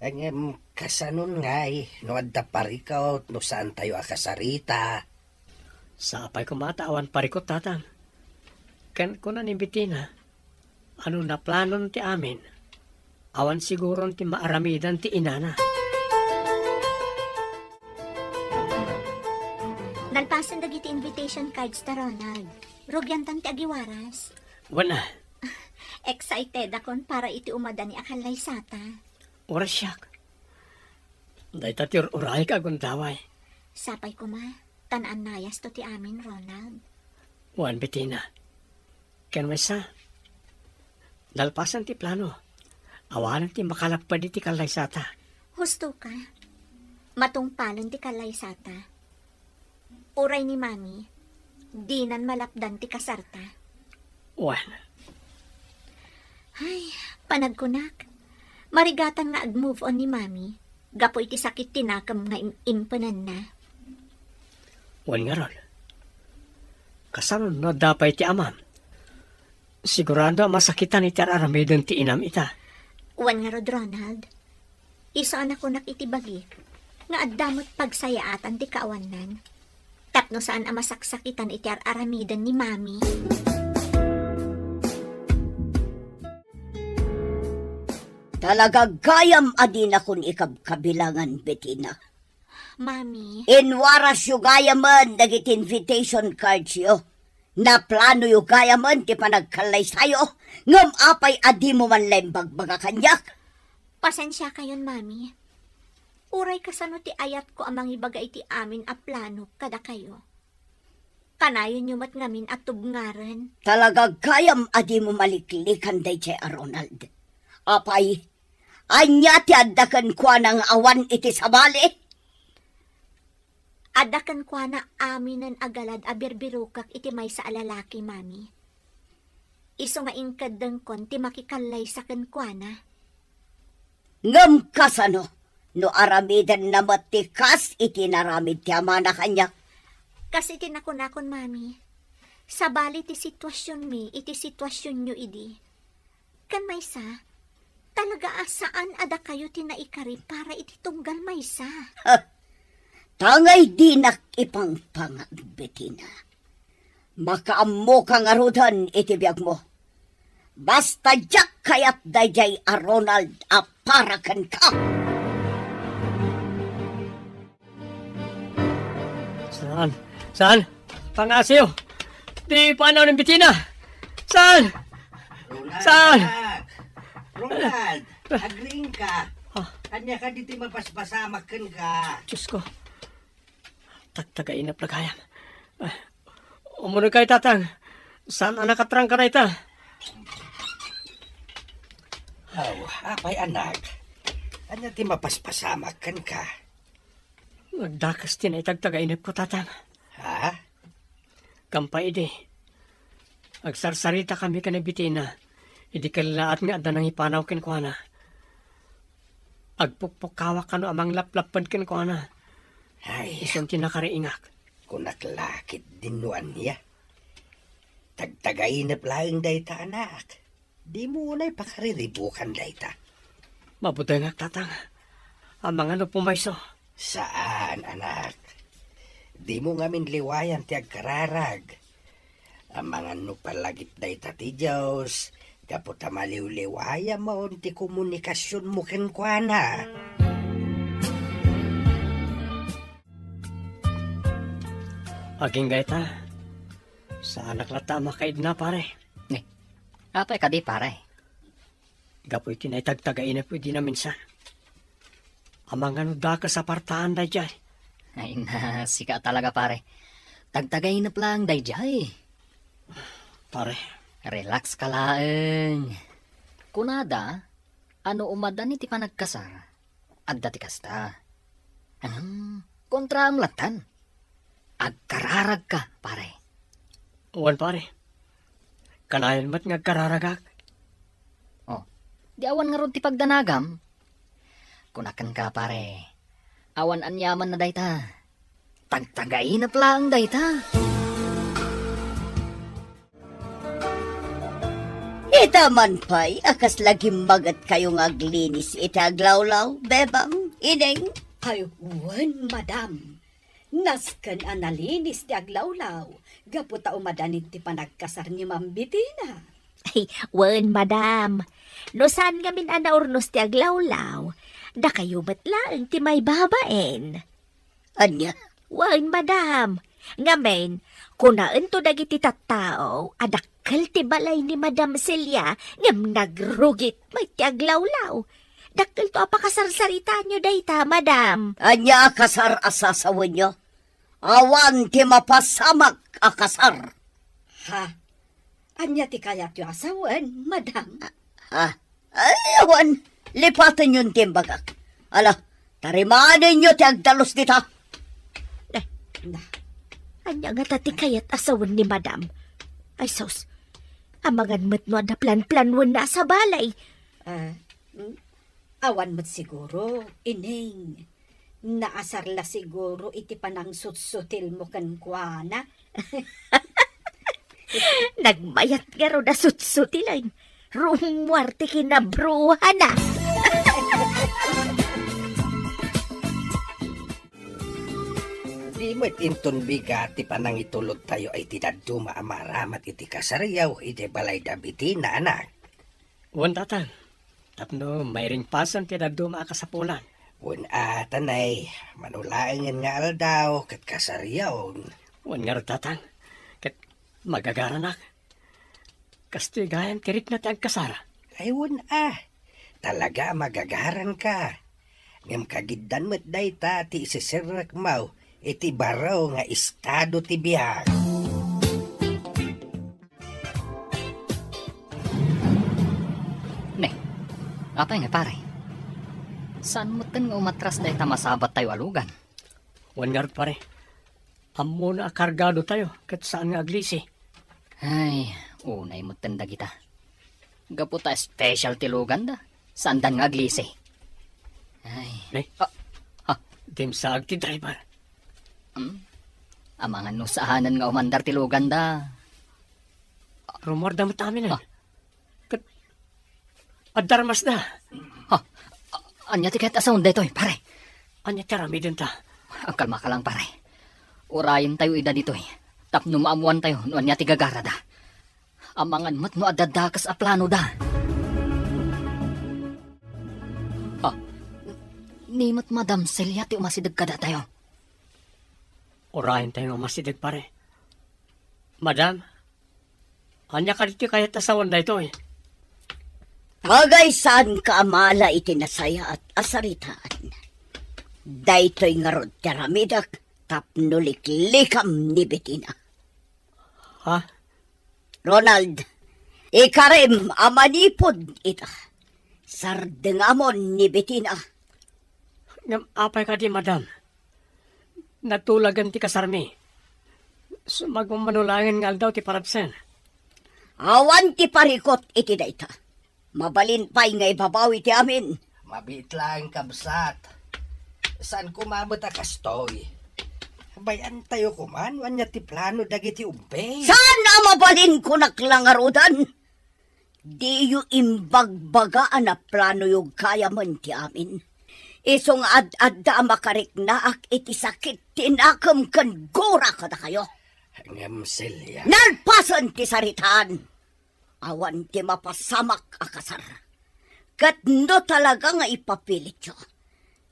Ang kasanon ngay, no adda parikaw, no saan tayo akasarita. Sa apay kumatawan parikot tatan. Kan kuna ni Bitina, ano na planon ti amin, awan siguro ti maaramidan ti inana. Nalpasan dagiti invitation cards ta Ronald. Rugyantan ti agiwaras. Wala, Excited akon para iti umada ni akalay sata. oras siyak. Dahil tatir uray ka gundaway. Sapay ko ma, tanaan nayas to ti amin, Ronald. Wan Bitina, ken sa dalpasan ti plano. Awanan ti makalapad iti kalaysata. Husto ka. Matungpalan ti kalay sata. Uray ni Mami, dinan malapdan ti kasarta. Wan, Ay, panagkunak. Marigatan nga ag-move on ni Mami. Gapo iti sakit tinakam nga impanan na. wan nga ron. Kasaron no dapay ti amam. Sigurado masakitan iti aramidon ti inam ita. Uwan nga rod, Ronald. Isaan ako nakitibagi. Nga addamot pagsayaatan ti kaawanan. Tapno saan ang masaksakitan iti aramidan ni Mami. Talaga gayam adin akong ikabkabilangan, Betina. Mami, Inwaras yu gayaman dagit invitation cards yo. Na plano yu gayaman ti panagkalay sayo. Ngam apay adi mo man lembagbaga kanyak. pasensya kayon, Mami. Uray kasano ti ayat ko amang ibaga iti amin a plano kada kayo. Kanayon yung ngamin at tubngaran. Talaga gayam adi mo maliklikan day chay a Ronald. Apay, anya ti addakan kwa ng awan iti sabali. Adakan kwa na aminan agalad a birbirukak iti may sa alalaki, mami. Iso nga ingkadang kon ti makikalay sa kankwana. Ngam kasano, no aramidan na matikas iti naramid ti ama na kanya. Kasi tinakon-akon, mami. Sabali ti sitwasyon mi, iti sitwasyon nyo idi. Kan maysa, talaga asaan ada kayo tinaikari para iti tunggal maysa. Tangay di nakipangpangag, Bettina. Makaammo kang arudan iti biyag mo. Basta jak kayat dayjay a Ronald a parakan ka. Saan? Saan? Pangasiw! Di paanaw ng Bettina! Saan? Ronald, Saan? anak! Ronald, agring ka. Kanya ka dito mapaspasamakan ka. Diyos ko. Tagtagain na plagayam. Umunod kay tatang. Saan ang nakatrang ka na ita? Apay anak. Kanya ti mapaspasamakan ka. Nagdakas din ay tagtagainap ko tatang. Ha? Kampay di. Agsarsarita kami ka na Bettina. Hindi kalaat nga ada nang ipanaw kin ko na. Agpukpukawa ka no amang laplapan kin ko na. Ay, Isang tinakariingak. kunaklakit dinuan niya. Tagtagainap lang dayta anak. Di mo na'y pakariribukan dayta. Mabuday nga tatang. Ang mga no pumayso. Saan anak? Di mo ngamin liwayan ti agkararag. Ang mga no palagip dayta ti Diyos. Kapot maliw-liwaya mo ti komunikasyon mo kenkwana. Aging gaita. Sa anak na tama kaid na pare. Apay ka di, pare. Gapoy tinay tagtagain na pwede na minsan. Amang ano daka sa partaan na dyan. Ay na, sika talaga, pare. Tagtagay na lang, dayjay. Pare, Relax ka laeng. Kunada, ano umadan iti panagkasar? Adda ti kasta. Kontra ang latan. Agkararag ka, pare. uwan pare. Kanayan mat nga kararagak. Di awan nga ron ti pagdanagam. Kunakan ka, pare. Awan anyaman na dayta. Tagtagay na lang dayta. Ita man pa'y, akas lagi magat kayong aglinis itaglawlaw, bebang, ineng. Ay, wan, madam. Nasken analinis ti aglawlaw. Gaputa umadanit ti panagkasar ni Ma'am Bettina. Ay, wen, madam. No saan ngamin anaurnos ti aglawlaw, da kayo batlaan ti may babaen. Anya, Wen, madam. Ngamen, kunaan to dagiti tattao, adakkel ti balay ni Madam Celia, ngam nagrugit may ti aglawlaw. Dakkel to apakasarsarita nyo dayta, madam. anya akasar asasawan nyo. Awan ti mapasamak akasar. Ha? Anya ti kayat yu asawan, madam. Ha? Ay, awan, lipatan yung timbagak. Ala, tarimanin nyo ti agdalos dita. Na, Anya nga tati kayat asawan ni madam. Ay sos, amangan mo't no na plan-planwan na sa balay. awan mo't siguro, ineng. Naasar la siguro iti panang sutsutil mo kankwana. Nagmayat nga ro na sutsutilan. Rumwarte kinabruhan na. Di mo't inton biga ti panang itulod tayo ay tinaduma amaramat iti kasaryaw iti balay da Bettina anak. Uwan tatang. Tapno, mayring pasan ti daduma akasapulan. Un atanay, manulaangan nga aldaw kat kasaryaw. Uwan nga ro tatang. Kat magagaranak. Kastigayan tirik na ti agkasara. Ay talaga magagaran ka. Ngam kagiddan mo't dayta ti isisirak mau iti baraw nga estado ti biyag. Apay nga pare. Saan mo nga umatras dahil tamasabat tayo alugan? Wan nga rin, pare. Amo na kargado tayo, kat saan nga aglisi. Ay, unay mo tanda kita. Gaputa special tilugan da. Saan dan nga aglisi? Ay, Nay, dim sa agti driver. amangan no saanan nga umandar tilugan da. Rumor damat amin na. Kat, adarmas na. Anya ti kahit asaon dito pare. Anya tarami din ta. Ang kalma ka lang pare. Urayin tayo ida dito Tapno maamuan tayo no anya ti gagara da. Amangan mo't no adadakas a plano da. Nimot Madam Celia ti umasidag kada tayo. Orahin tayo nga masidag, pare. Madam, anya ka dito kahit asawan na ito. Agay saan ka amala itinasaya at asaritaan. Daytoy nga rod teramidak tapnuliklikam ni Bettina. Ha? Ronald, ikarim amanipod ita. Sardengamon ni Bettina. Ngam apay ka di, madam. Natulagan ti kasarmi. Sumagmamanulangin nga daw ti parabsen. Awan ti parikot iti dayta. Mabalin pa'y nga ibabawi ti amin. Mabit lang kabsat. Saan kumabot a kastoy? Bayan tayo kuman, wanya ti plano dagiti ube. Saan na mabalin ko naklangarudan? Di yu imbagbagaan na plano yung kaya man ti amin. Isong ad-adda makarik na ak iti sakit tinakam kan gora kada kayo. Ngam Celia. Nalpasan ti saritaan. Awan ti mapasamak akasar. Kat no talaga nga ipapilit yo.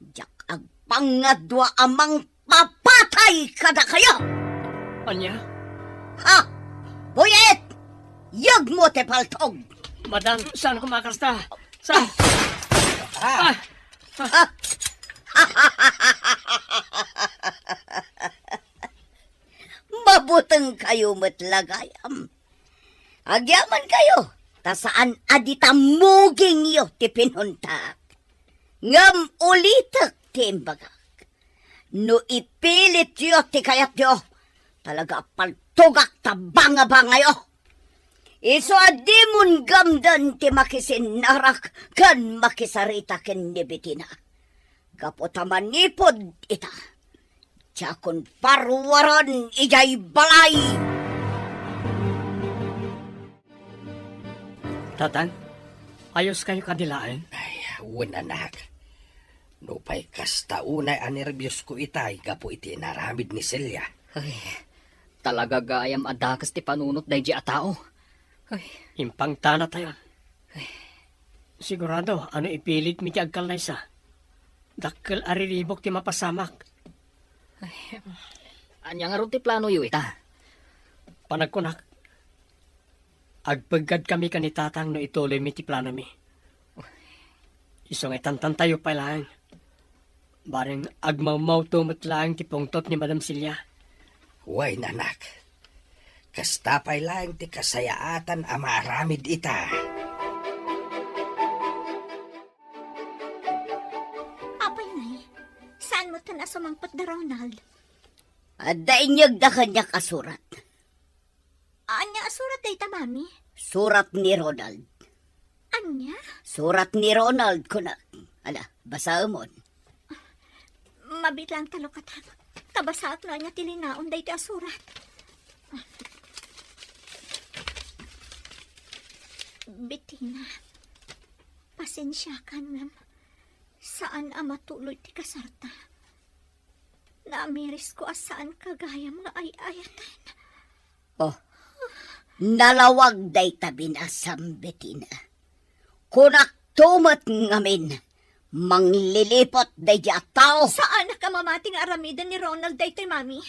Jak agpangadwa amang papatay kada kayo. Anya? Ha! Buyet! Yag mo te paltog! Madam, saan kumakasta? Saan? Mabutang kayo matlagayam. Agyaman kayo, ta saan aditamuging yo ti pinuntak. Ngam ulitak ti imbagak. No ipilit yo ti kayat yo, talaga paltugak ta banga-banga yo. Iso adimon gamdan ti makisinarak kan makisarita ken ni Bettina. Kaputaman nipod ita. Tiyakon parwaran ijay balay. Tatang, ayos kayo kadilaan. Ay, wan anak. No pa'y kasta unay anervyos ko itay, gapo iti naramid ni Celia. Ay, talaga gayam adakas ti panunot day di a tao. Ay, Impang tana tayo. Sigurado, ano ipilit mi ti agkalaysa. Dakkel ariribok ti mapasamak. anya nga ron ti plano yu ita. Panagkunak. Agpagad kami kanitatang no ituloy mi ti plano mi. Isong itantan tayo pa lang. Bareng agmamaw tumot lang ti pungtot ni Madam Celia. Way nanak. Kasta pa'y lang ti kasayaatan a maaramid ita. Apay nay, saan mo ta nasumangpot da Ronald? Adainyag da kanya kasurat. Anya asurat day ta, mami? Surat ni Ronald. Anya? Surat ni Ronald ko na. Ala, basa mo. Mabit lang talukatan. Tabasaak na niya tilinaon day ti asurat. Bettina, pasensya ka ma'am. Saan ang matuloy ti kasarta? Naamiris ko asaan kagayam nga ay-ayatan. Oh, nalawag day tabi na Bettina. Kunak tumat ngamin. Manglilipot day di tao. Saan na kamamating aramidan ni Ronald daytoy, mami?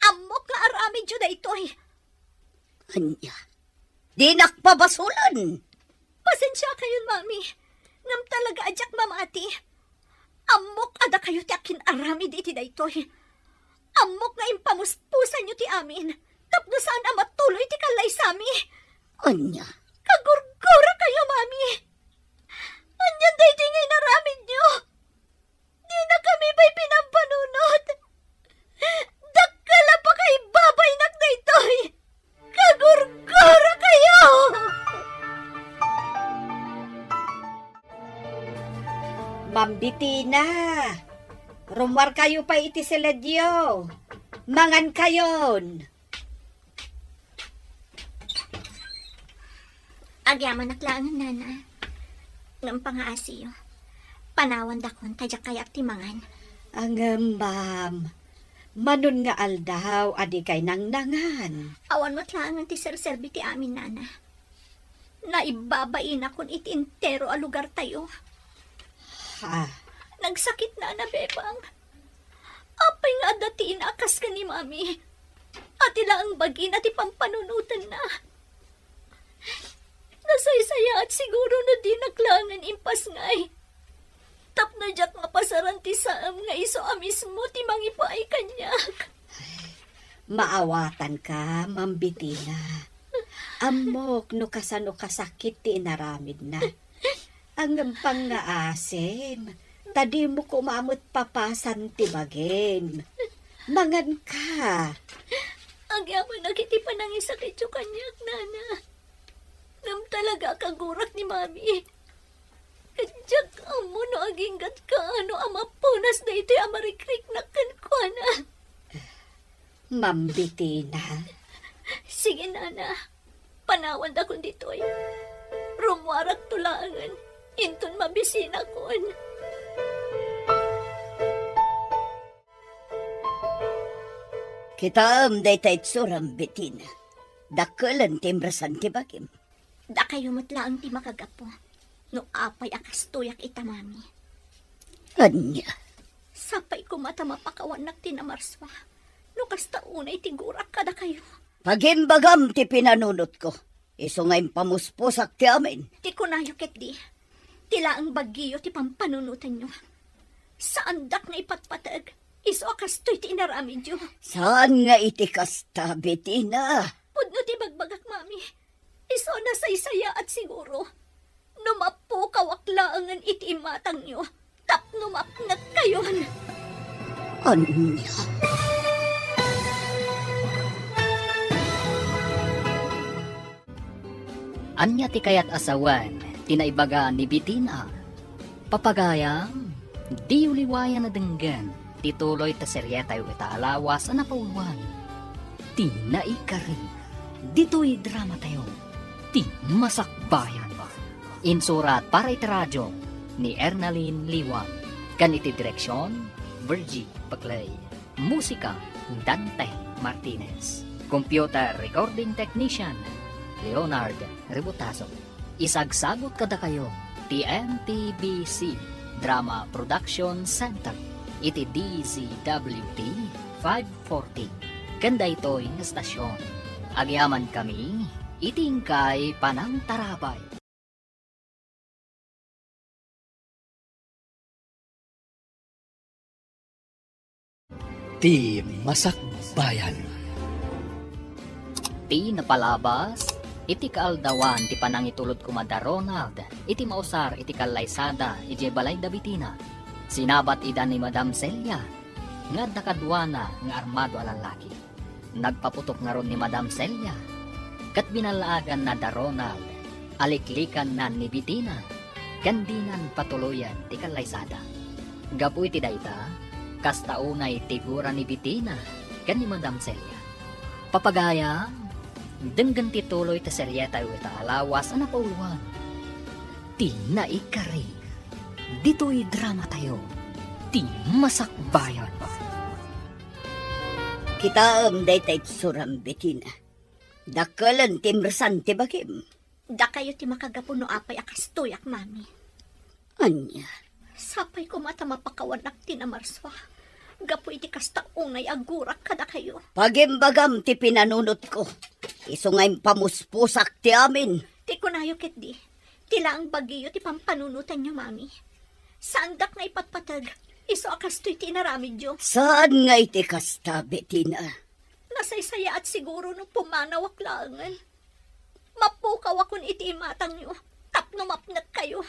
Amok nga aramid yun daytoy. Anya, di nakpabasulan. Pasensya kayo, mami. Ngam talaga adyak mamati. Amok ada kayo ti akin aramid iti daytoy. Amok nga impamuspusan nyo ti amin. Tapno saan ang matuloy ti kalay sami. Anya, Kagurgura kayo, mami. Mambitina, rumwar kayo pa iti seledyo. Mangan kayon. Agyaman naklaan nana. Ngam pangaasiyo. Panawan dakon tadyak kayak timangan. Ang ma'am, manon nga aldaw, adi kay nangnangan. Awan mo't lang ti serserbi ti amin nana. Naibabain akon iti entero a lugar tayo. Ha, Nagsakit na bebang. Apay nga datiin akas ka ni mami. At ila ang bagin at ipampanunutan na. Nasaysaya at siguro na di naklangan impas ngay. Tap na jak nga pasaran ti saam nga iso amis mo ti mangipa ay kanyak. maawatan ka, Mambitina. Amok no kasano kasakit ti inaramid na. Ang pangaasim, tadi mo kumamot papasan ti bagin. Mangan ka. Ang yaman nagiti panangisakit yung kanyak, nana. Nam talaga kagurak ni mami. Kadyak amo no aginggat ka ano amapunas na ito'y amarikrik na kankwana. Mambitina. Sige, nana. Panawan da kung dito'y. Rumwarak tulangan. Inton mabisina kon. Kita day tayo suram bitin. Dakalan timbrasan ti bagim. Da kayo matla ang ti makagapo. No apay akas tuyak ita, mami. Anya, Sapay ko mata mapakawan nak tinamarswa. No kasta unay tigurak kada kayo. pagimbagam ti pinanunot ko. Iso ngayong pamuspusak ti amin. Ti kunayo ket di. Tila ang bagyo ti pampanunutan nyo. Saan dak na ipatpatag? Iso akas to'y ti inaramid nyo. Saan nga iti kasta, Betina? Pudno ti bagbagak, mami. Iso na saysaya at siguro. Numapo kawaklangan iti imatang nyo. Tap numapnag kayon. Anya, Anya ti kayat asawan, tinaibaga ni Bitina. Papagayam, di uliwayan na denggan, tituloy ta seryetay ita alawas na pauwan. Ti naikari, dito'y drama tayo, ti masakbayan. Insurat para iti radyo ni Ernaline Liwag. Ganiti direksyon, Virgie Paclay. Musika, Dante Martinez. Computer Recording Technician, Leonard Rebutaso. Isagsagot kada kayo, TNTBC Drama Production Center. Iti DZWT 540. Kanda ito'y estasyon. Agyaman kami, itingkay panang tarabay. Ti Masakbayan. Ti napalabas, iti kaaldawan ti panangitulod kumada Ronald, iti mausar iti kalaysada, iti balay da Bitina. Sinabat ida ni Madam Celia, nga nakadwana nga armado a lalaki. Nagpaputok nga ron ni Madam Celia, kat binalaagan na da Ronald, aliklikan na ni Bitina, kandinan patuloyan ti kalaysada. Gapu iti dayta, kasta unay tigura ni Bitina, kan ni Madam Celia. Papagaya, denggan tituloy ta seryeta ita alawas na pauluan. Ti naikari, dito'y drama tayo, ti masakbayan. kita day tayo suram Betina. Dakalan timbrasan ti bagim. Da kayo ti makagapo no apay akas tuyak, mami. Anya, Sapay ko mata mapakawan nak tinamarswa. Gapo iti kasta unay agurak kada kayo. pagimbagam ti pinanunot ko. Iso ngayong pamuspusak ti amin. Ti kunayo ket di. Tila ang bagyo ti pampanunutan nyo, mami. Saan dak na ipatpatag? Iso akas to'y tinaramid nyo. Saan nga iti kasta, Betina? Nasaysaya at siguro nung pumanawak langan. Mapukaw akong iti imatang nyo. Tapno mapnag kayo.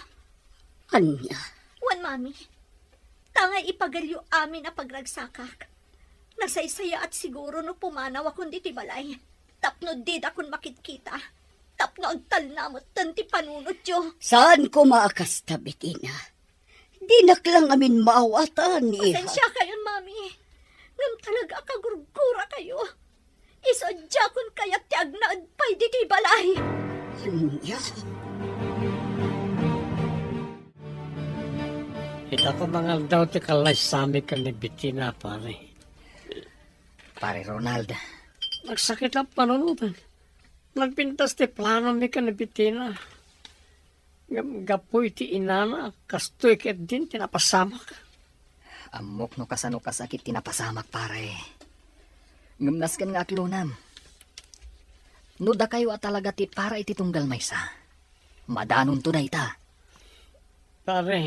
Anya, Wan, mami. Tangay ipagalyo amin na pagragsakak. Nasaysaya at siguro nung pumanaw akong diti balay. Tapno did akong makitkita. Tapno agtal namot tanti panunot nyo. saan ko maakasta, Betina? Di naklang amin maawatan, iha. Pasensya kayo, mami. Ngam talaga kagurgura kayo. Isadya kun kaya't tiag na adpay diti balay. Anya? Ita ko mga daw ti kalay sami ka ni Bettina, pare. Pare Ronald, Nagsakit ang panunutan. Nagpintas ti plano mi ka ni Bettina. Gapoy ti inana, kastoy ket din tinapasamak. amok no kasano kasakit tinapasamak pare. Ngamnaskan nga aklunam. Nuda kayo at talaga ti para iti tunggal maysa. Madanon to na ita. Pare,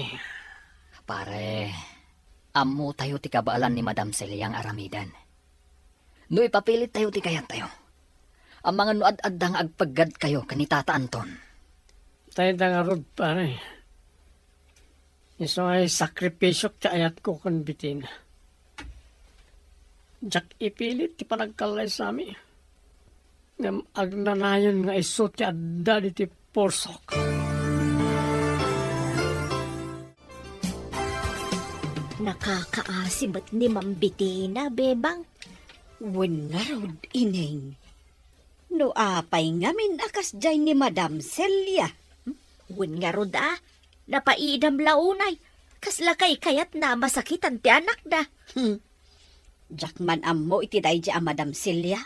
amo tayo ti kabaalan ni Madam Celiang Aramidan. No ipapilit tayo ti kayat tayo. Ang mga nuad-addang agpaggad kayo kanitata Anton. Tayo da nga rod, pare. Iso ay sakripisyo ti ayat ko kan Bettina. Jak ipilit ti panagkalay sami. Ngam agnanayon nga iso ti adda di ti porsok. Nakakaasibat ni Ma'am Bettina, bebang. Wen nga rod, ineng. No apay ngamin akas jay ni Madam Celia. Wen nga rod napaidam launay. Kaslakay kayat na masakitan ti anak na. Jakman ammo iti dayja a Madam Celia.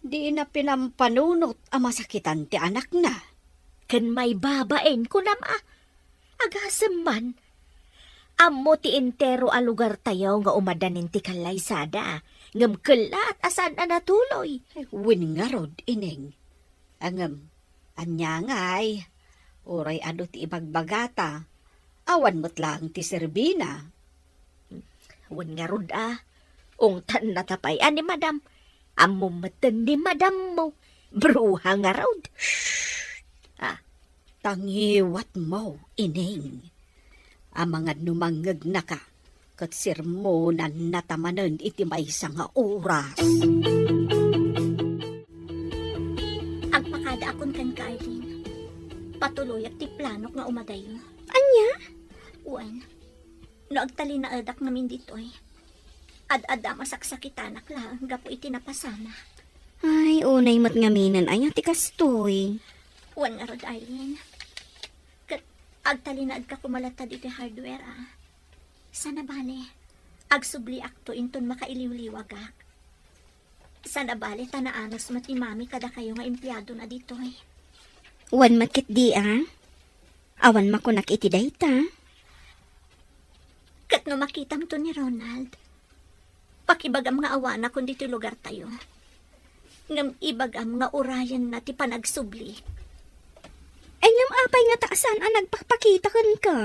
Di na pinampanunot a masakitan ti anak na. Kan may babaen ko Agasem man. Ammo ti entero a lugar tayo nga umadanin ti kalaysada. Ngam kala at asan na natuloy. Wen nga rod, ineng. Angam, anya ngay. Oray ado ti ibagbagata. Awan mo't lang ti Serbina. Wen nga rod ungtan na tapayan ni madam. Ammo matan ni madam mo. Bruha nga rod. Tangiwat mo, ineng. Amangad numangag na ka. Kat sermonan natamanan iti maysa nga oras. Agpakada akon kan Arlene. Patuloy at ti planok nga umadayo. Anya? Uwan, no agtali na adak namin ditoy. Ad-ada masaksakitanak lang, gapo iti napasama. Ay, unay mat ngaminan ay ti kastoy. Uwan nga rod, Arlene. Kat agtali na agka kumalatad iti hardware Sana bale, agsubli akto inton makailiw-liwagak. Sana bale, tanaanos mat ni mami kada kayo nga empleyado na ditoy. Wan makit di Awan makunak iti dayta. Kat no makitam to ni Ronald, pakibagam nga awana kung dito lugar tayo. Ngam ibagam nga urayan na ti panagsubli. Ay ngam apay nga taasan ang nagpapakita kan ka.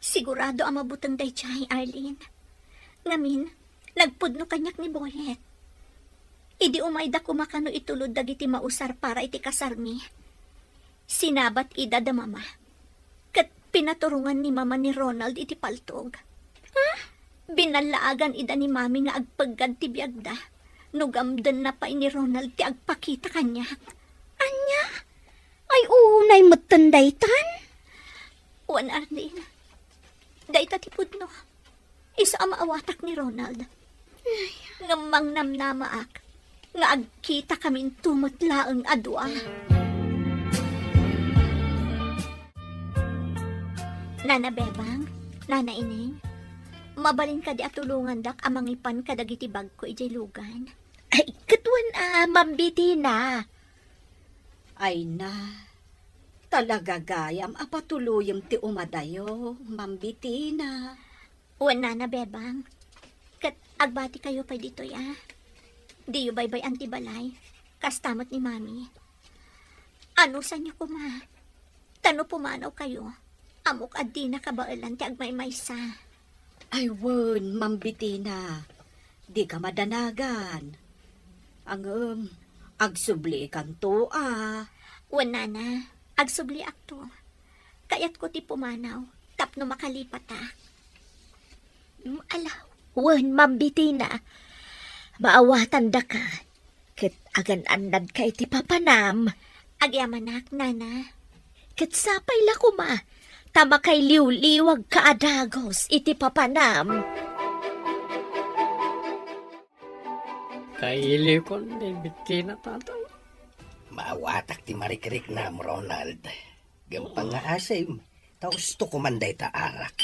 Sigurado ang mabutang daychay, Arlene. Ngamin, nagpudno kanyak ni Boyet. Idi umayda kumakano itulod dagiti mausar para iti kasarmi. Sinabat ida da mama. Kat pinaturungan ni mama ni Ronald iti paltog. Binalaagan ida ni mami nga agpaggad ti biyagda. Nugamdan na pa ni Ronald ti agpakita kanya. Anya? Ay unay matandaytan? Uwan, Arlene. Dayta ti pudno. Isa ang maawatak ni Ronald. Ngamang namnamaak. Nga agkita kaming tumutlaang adwa. Nana Bebang, Nana Ining, mabalin ka di atulungan dak amang ipan kadagiti bag ko ijay lugan. Ay, katuan Ma'am Bettina. Ay na. Talaga gayam apatuluyem ti umadayo, Ma'am Bettina. Uwan Nana Bebang, kat agbati kayo pa dito Di yu baybay antibalay, kastamot ni mami. Ano sa niyo kuma? Tano pumanaw kayo? Amok adi na kabailan ti agmaymaysa. Ay wen, Ma'am Bettina. Di ka madanagan. Ang agsubli kan to Uwan Nana, agsubli akto. Kayat ko ti pumanaw, tapno makalipat Alaw, wen Ma'am Bettina. Maawatan da ka. Ket agan-anad ka iti papanam. Agyamanak, Nana. Ket sapay la kuma. Tama kay liwliwag kaadagos iti papanam. Kaili ko ni bitina tatang. Maawatak ti marikrik na Ronald. Gampang nga asim. Taos to kumanday ta arak.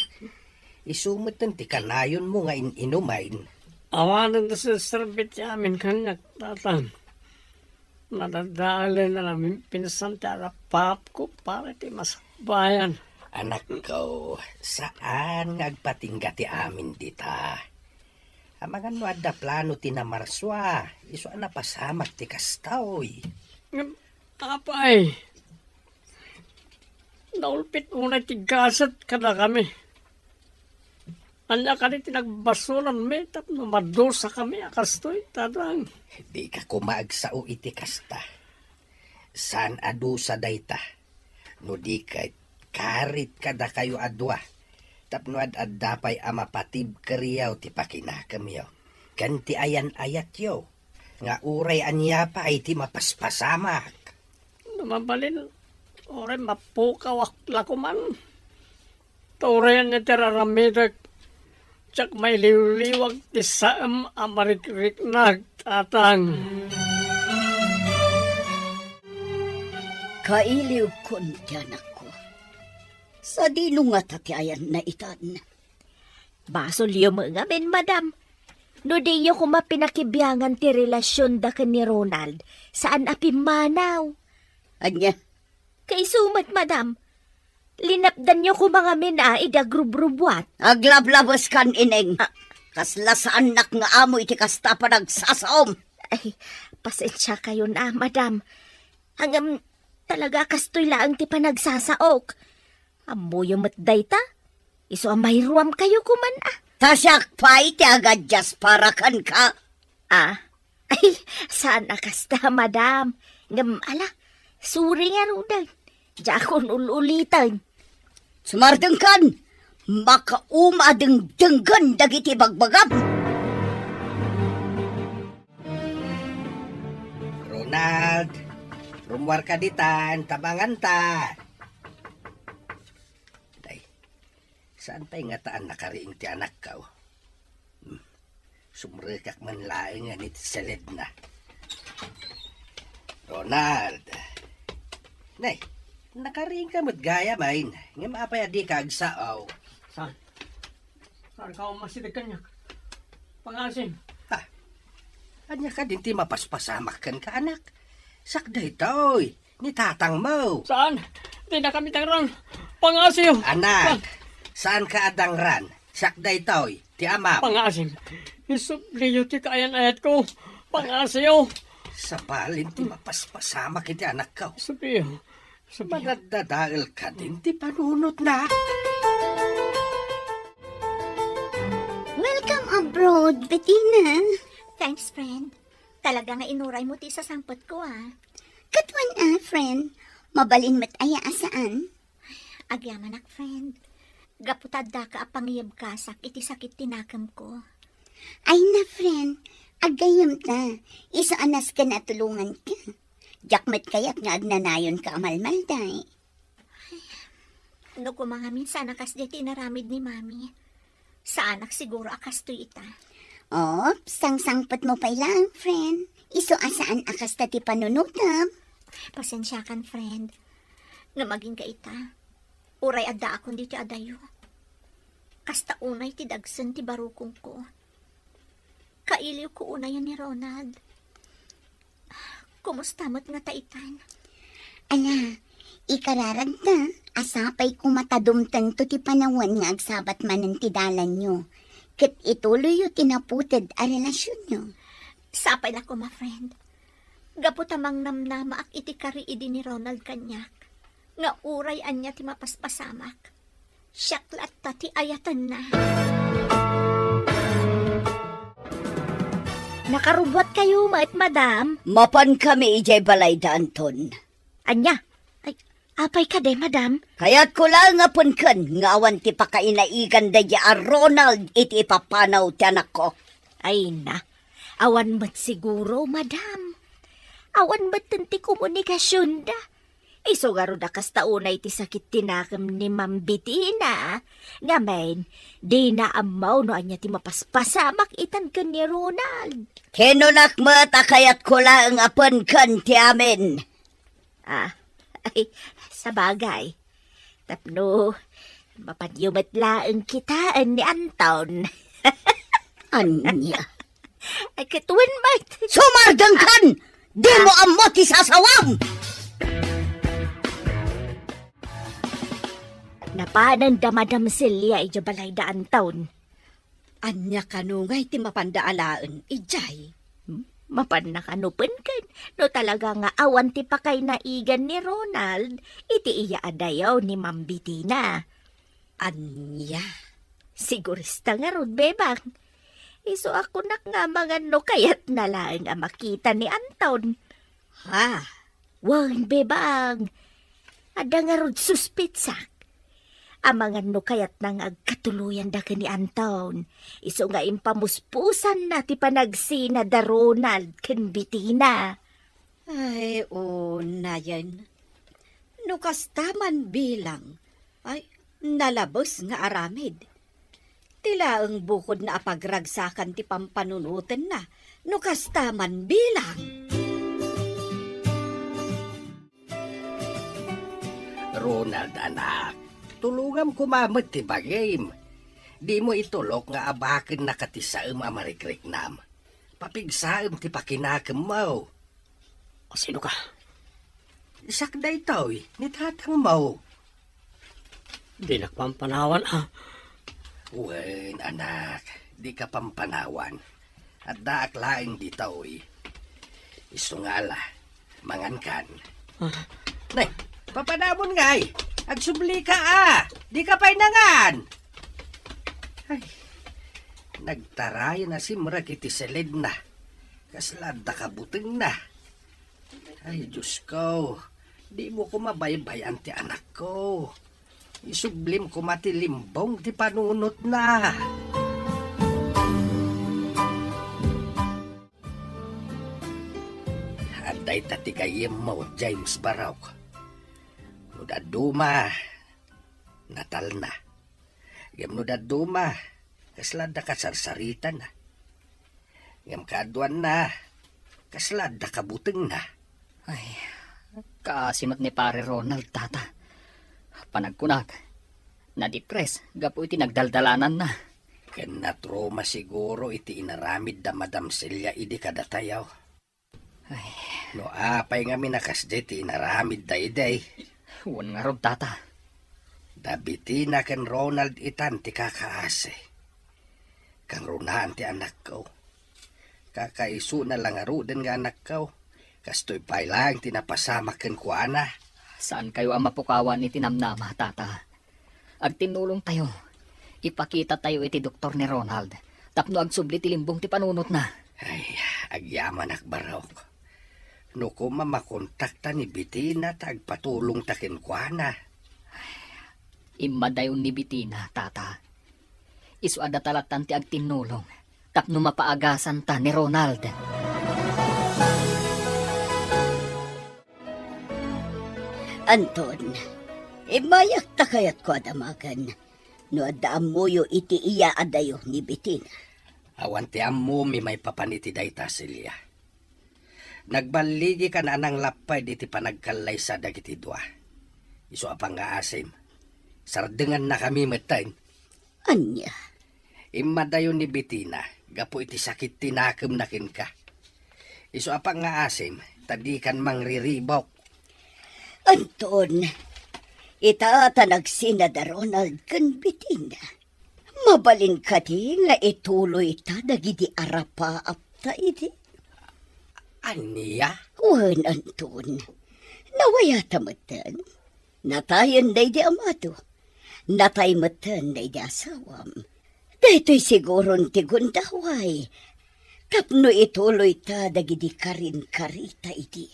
Isumot ti kanayon mo nga inumain. Awanan na sa serbit yamin kanyak tatang. Nadadali na namin pinsan ti arapap ko para ti masakbayan. Anak ko, saan ngagpatingga ti amin dita? Amangan mo adda plano ti namarswa. Iso na pasamak ti kastaw. Apay, naulpit unay ti gasat kada kami. Anya ka rin tinagbasuran me, tap na madosa kami akastoy, tadang. Di ka kumagsao iti kasta. San adusa dayta? No di ka karit kada kayo adwa. Tapno ad-addapay amapatib kariyaw ti pakinakam yaw. Kanti ayan-ayat yaw. Nga uray anya pa ay ti mapaspasamak. Namabalin, oray mapukaw lakuman. Taurean niya tiraramidag. Tsak may liwliwag ti saam amarikrik tatang. Kailiw kon ti anak ko. Sa dino nga tatiayan na itan. Baso liyo mga men, madam. No diyo ko mapinakibyangan ti relasyon da ni Ronald, saan apimanaw? Anya, Kay sumat, madam. Linapdan niyo ko mga mina idagrubrubuat. aglablabas kan ineng. Kasla sa anak nga amo iti kasta pa nagsasaom. Ay, pasensya kayo na, madam. Hanggang talaga kastoy laang ti panagsasaok. Amoy matday ta. Iso mayruam kayo kuman Tasyak pa iti agad jas para kan ka. Ay, saan kasta, madam? Ngam, ala, suri nga rudan. Jakon ululitan. Sumardeng kan, makaumadeng denggan dagiti bagbagam. Ronald, rumwar ka ditan, tabangan ta. Day, saan pa'y nga taan nakariing ti anak ka? Sumrekak man laing nga ni seled na. Ronald, nay, nakariing ka mo't gaya main. Nga maapay adi ka agsaaw. Saan? Saan ka umasidag kanyak? Pangasin. Anya ka din ti mapaspasamak kan ka anak. Sakday to'y, ni tatang mo. Saan? Di na kami tangrang. Pangasiyo. Anak, saan ka adangran? Sakday to'y, ti ama. Pangasin. Isubliyo ti kayan-ayat ko. Pangasiyo. Sa palin ti mapaspasamak iti anak ka. Subliyo. Madadadaal ka din ti panunot na. Welcome abroad, Bettina. Thanks, friend. Talaga nga inuray mo ti sa sangpot ko, Katwan friend. Mabalin mat aya asaan? Agyaman friend. Gaputad da ka apangiyab kasak iti sakit tinakam ko. Ay na, friend. Agayam ta. Isa anas ka na tulungan ka. Jakmat kayak nga agnanayon ka amalmalday. No ko mga minsan akas diti naramid ni mami. Sa anak siguro akas to ita. Oh, sang-sangpat mo pa lang, friend. Iso asaan akas tati panunutam. Pasensya kan, friend. Nga maging ka ita. Uray adda akon diti adayo. Kasta unay ti dagsen ti barukong ko. Kailiw ko unay ni Ronald. Kumusta mo't nga taitan? Ala, ikararag ta. Asapay kumatadumtan to ti panawan nga agsabat manan ti dalan nyo. Kat ituloy yung tinaputid a relasyon nyo. Sapay la ko, ma friend. Gaputamang namnama ak iti kariidi ni Ronald kanyak. Nga uray anya ti mapaspasamak. Syaklat ta ti ayatan na. Nakarubot kayo, madam. Mapan kami ijay balay da Anton. Anya? Ay, apay ka de, madam. Kaya't ko lang nga punkan, ngawan ti pakainaigan da ya Ronald iti ipapanaw ti anak ko. Ay na, awan mat siguro, madam. Awan mat ti komunikasyon da. Iso nga ron akas taunay ti sakit tinakam ni Ma'am Bettina. Nga men, di na amaw no anya ti mapaspasamak itan ka ni Ronald. Kinunak mata kayat ko lang apon kan ti amin. Ay, sa bagay. Tapno, mapadyumat laang kitaan ni Anton. Anya? Ay, katuwan ba? Sumardang kan! Di mo amo ti sasawam! Napanan damadam silya ija balay da Anton. Anya kanungay ti mapandaalaan, ijay. Mapan na kanupan kan. No talaga nga awan ti pakay na igan ni Ronald, iti iya adayaw ni Ma'am Bettina. Anya? Sigurista nga ron, bebang. Iso ako nak nga mga no kayat na lang ang makita ni Anton. Ha? Wan, bebang. Ada nga ron suspitsak. Ang mga no kayat nang agkatuluyan da ni Anton. Iso nga impamuspusan na ti panagsina da Ronald ken Bettina. Ay, na yan. Nukastaman bilang. Ay, nalabos nga aramid. Tila ang bukod na apagragsakan ti pampanunutan na. Nukastaman bilang. Ronald, anak, tulungan kumamot ti bagim. Di mo itulok nga abakin nakatisaam amarikreknam. Papigsaam ti pakinakam mo. O sino ka? Sakda ito ni tatang mo. Di nagpampanawan Wen, anak, di ka pampanawan. At daak laing dito Isungala, mangankan. Nay, papanamon ngay. Agsubli ka di ka painangan. Ay, nagtarayan na si Mrak iti selid na. Kaslada ka buteng na. Ay, Diyos ko, di mo ko mabaybayan ti anak ko. Isublim ko matilimbong ti panunot na. Anday tatikayem mo, James Barok. Nudaduma, natal na. Gam nudaduma, kaslada ka sarsarita na. Gam kaduan na, kaslada ka buteng na. Ay, kaasimat ni pare Ronald, tata. Panagkunak, na-depress, gapo iti nagdaldalanan na. Ken natroma siguro iti inaramid da Madam Celia idi kadatayaw. Ay, No apay nga minakasde ti inaramid da iday. huwan nga ron, tata. Dabiti na ken Ronald itan ti kakaase. Kang runahan ti anak ko. Kakaisu na lang aruden nga anak ko. Kastoy pay lang tinapasamak ken kuana. Saan kayo ang mapukawan iti namnama, tata? Agtinulong tayo. Ipakita tayo iti doktor ni Ronald. Tapno agsubli ti limbong ti panunot na. Ay, agyaman akbarok. No kuma makontakta ni Bettina tagpatulong takin kuana. Imadayon ni Bettina, tata. Isu ada talatan ti agtinulong. Tapno mapaagasan ta ni Ronald. Anton, mayak ta kayat ko adamagan. No adaan mo yo iti iya adayo ni Bettina. Awan ti ammo may papaniti dayta Celia. Nagbaligi ka na nang lapay diti panagkalay sa dagiti dua. Isu apang nga asim. Sardengan na kami metain. Anya? Imadayon ni Bettina, gapo iti sakit tinakam nakin ka. Isu apang nga asim, tadi kan mangriribok. Anton, itaata nagsina da Ronald kan Bettina. Mabalin ka di nga ituloy ta dagiti arapa apta iti. Aniya? Wan, Anton. Nawaya tamatan. Natayan day di amato. Natay matan day di asawam. Daytoy siguron ti gundaway. Tapno ituloy ta dagiti karin-karita iti.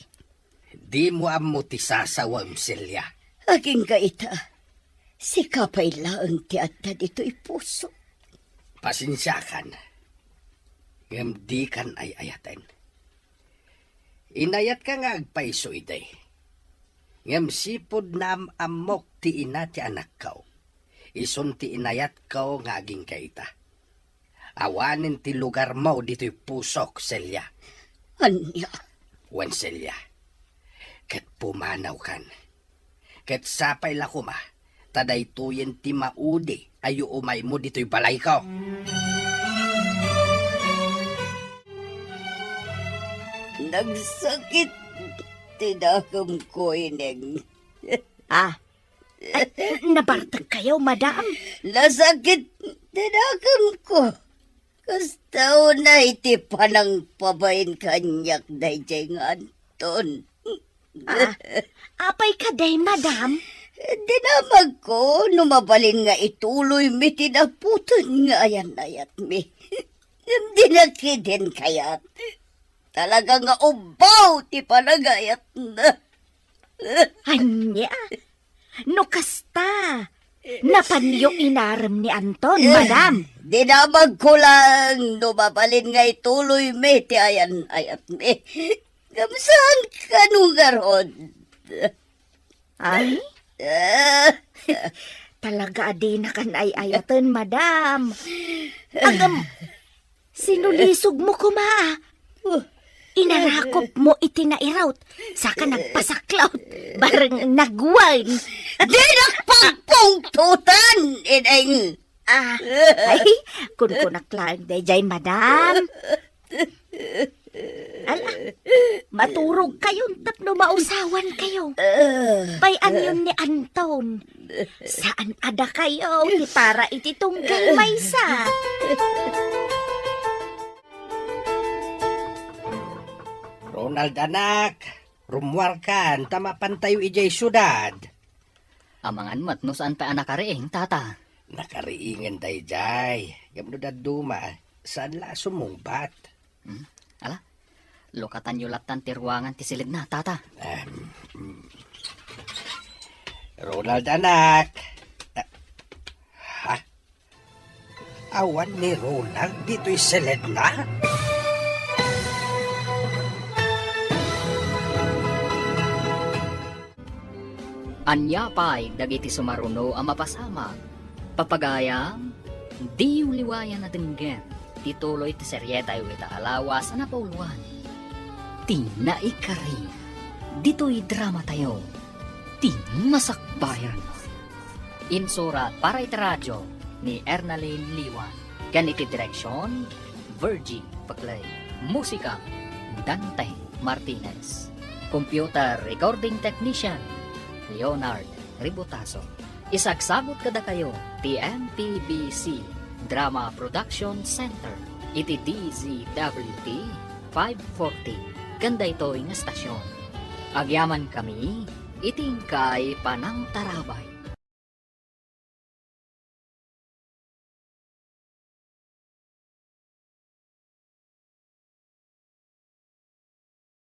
Di mo ammo ti sasawam, Celia. Aging kaita, si kapay laang ti atta dito'y puso. Pasensyakan. Ngam di kan ay ayaten. Inayat ka nga agpaiso iday. Ngem sipod na amok ti ina ti anak kaw. Isun ti inayat kaw nga aging kaita. Awanin ti lugar mo dito'y pusok, Celia. Anya, Wen Celia. Ket pumanaw kan. Ket sapay lakuma. Taday tuyen ti maudi. Ayo umay mo dito'y balay ko. nagsakit tinakam ko, Ineng. Nabartag kayo, madam. Nasakit tinakam ko. Kastaw na iti panang pabayin kanyak dayjay nga Anton. Apay ka day, madam. Dinamag ko, numabalin nga ituloy mi tinaputan nga ayan-ayat mi. Hindi nakidin kayat. Talaga nga ubaw ti panagayat na. Anya, no kasta. Napanyo inaram ni Anton, madam. Dinamag ko lang, numabalin nga ituloy mi ti ayan-ayat mi. Kamsaan ka nung garon? Ay, talaga di na kan ay ayatan, madam. Agam, sinulisog mo kuma. Inarakop mo iti nairaut, saka nagpasaklaut, bareng nagwine. Di nakpagpungtutan, Ineng. Ay, kunkunaklaan dayjay, madam. Ala, maturog kayong tapno mausawan kayo. Bayan yun ni Anton. Saan ada kayo? Di para iti tunggal maysa. Ronald anak, rumwar kan, tamapan tayo ijay syudad. Amangan mat no saan pa anak kariing, tata. Nakariingan tayo jay. Gamno da duma, saan la sumungbat? Ala, lokatan yulatan ti ruangan ti silid na, tata. Ronald anak. Ha? Awan ni Ronald dito'y seled na? Anya pa'y dagiti sumaruno ang mapasama. Papagayang, di uliwayan na dinggen. Tituloy ti seryeta yu ita alawas na pauluan. Ti naikari. Dito'y drama tayo. Ti masakbayan. Insurat para iti radyo ni Ernalyn Liwan. Ganiti direksyon, Virgie Paclay. Musika, Dante Martinez. Computer recording technician, Leonard Ributaso. Isagsabot kada kayo, TMPBC Drama Production Center. Iti DZWT 540. Ganda ito'y nga stasyon. Agyaman kami, iting kay Panang Tarabay.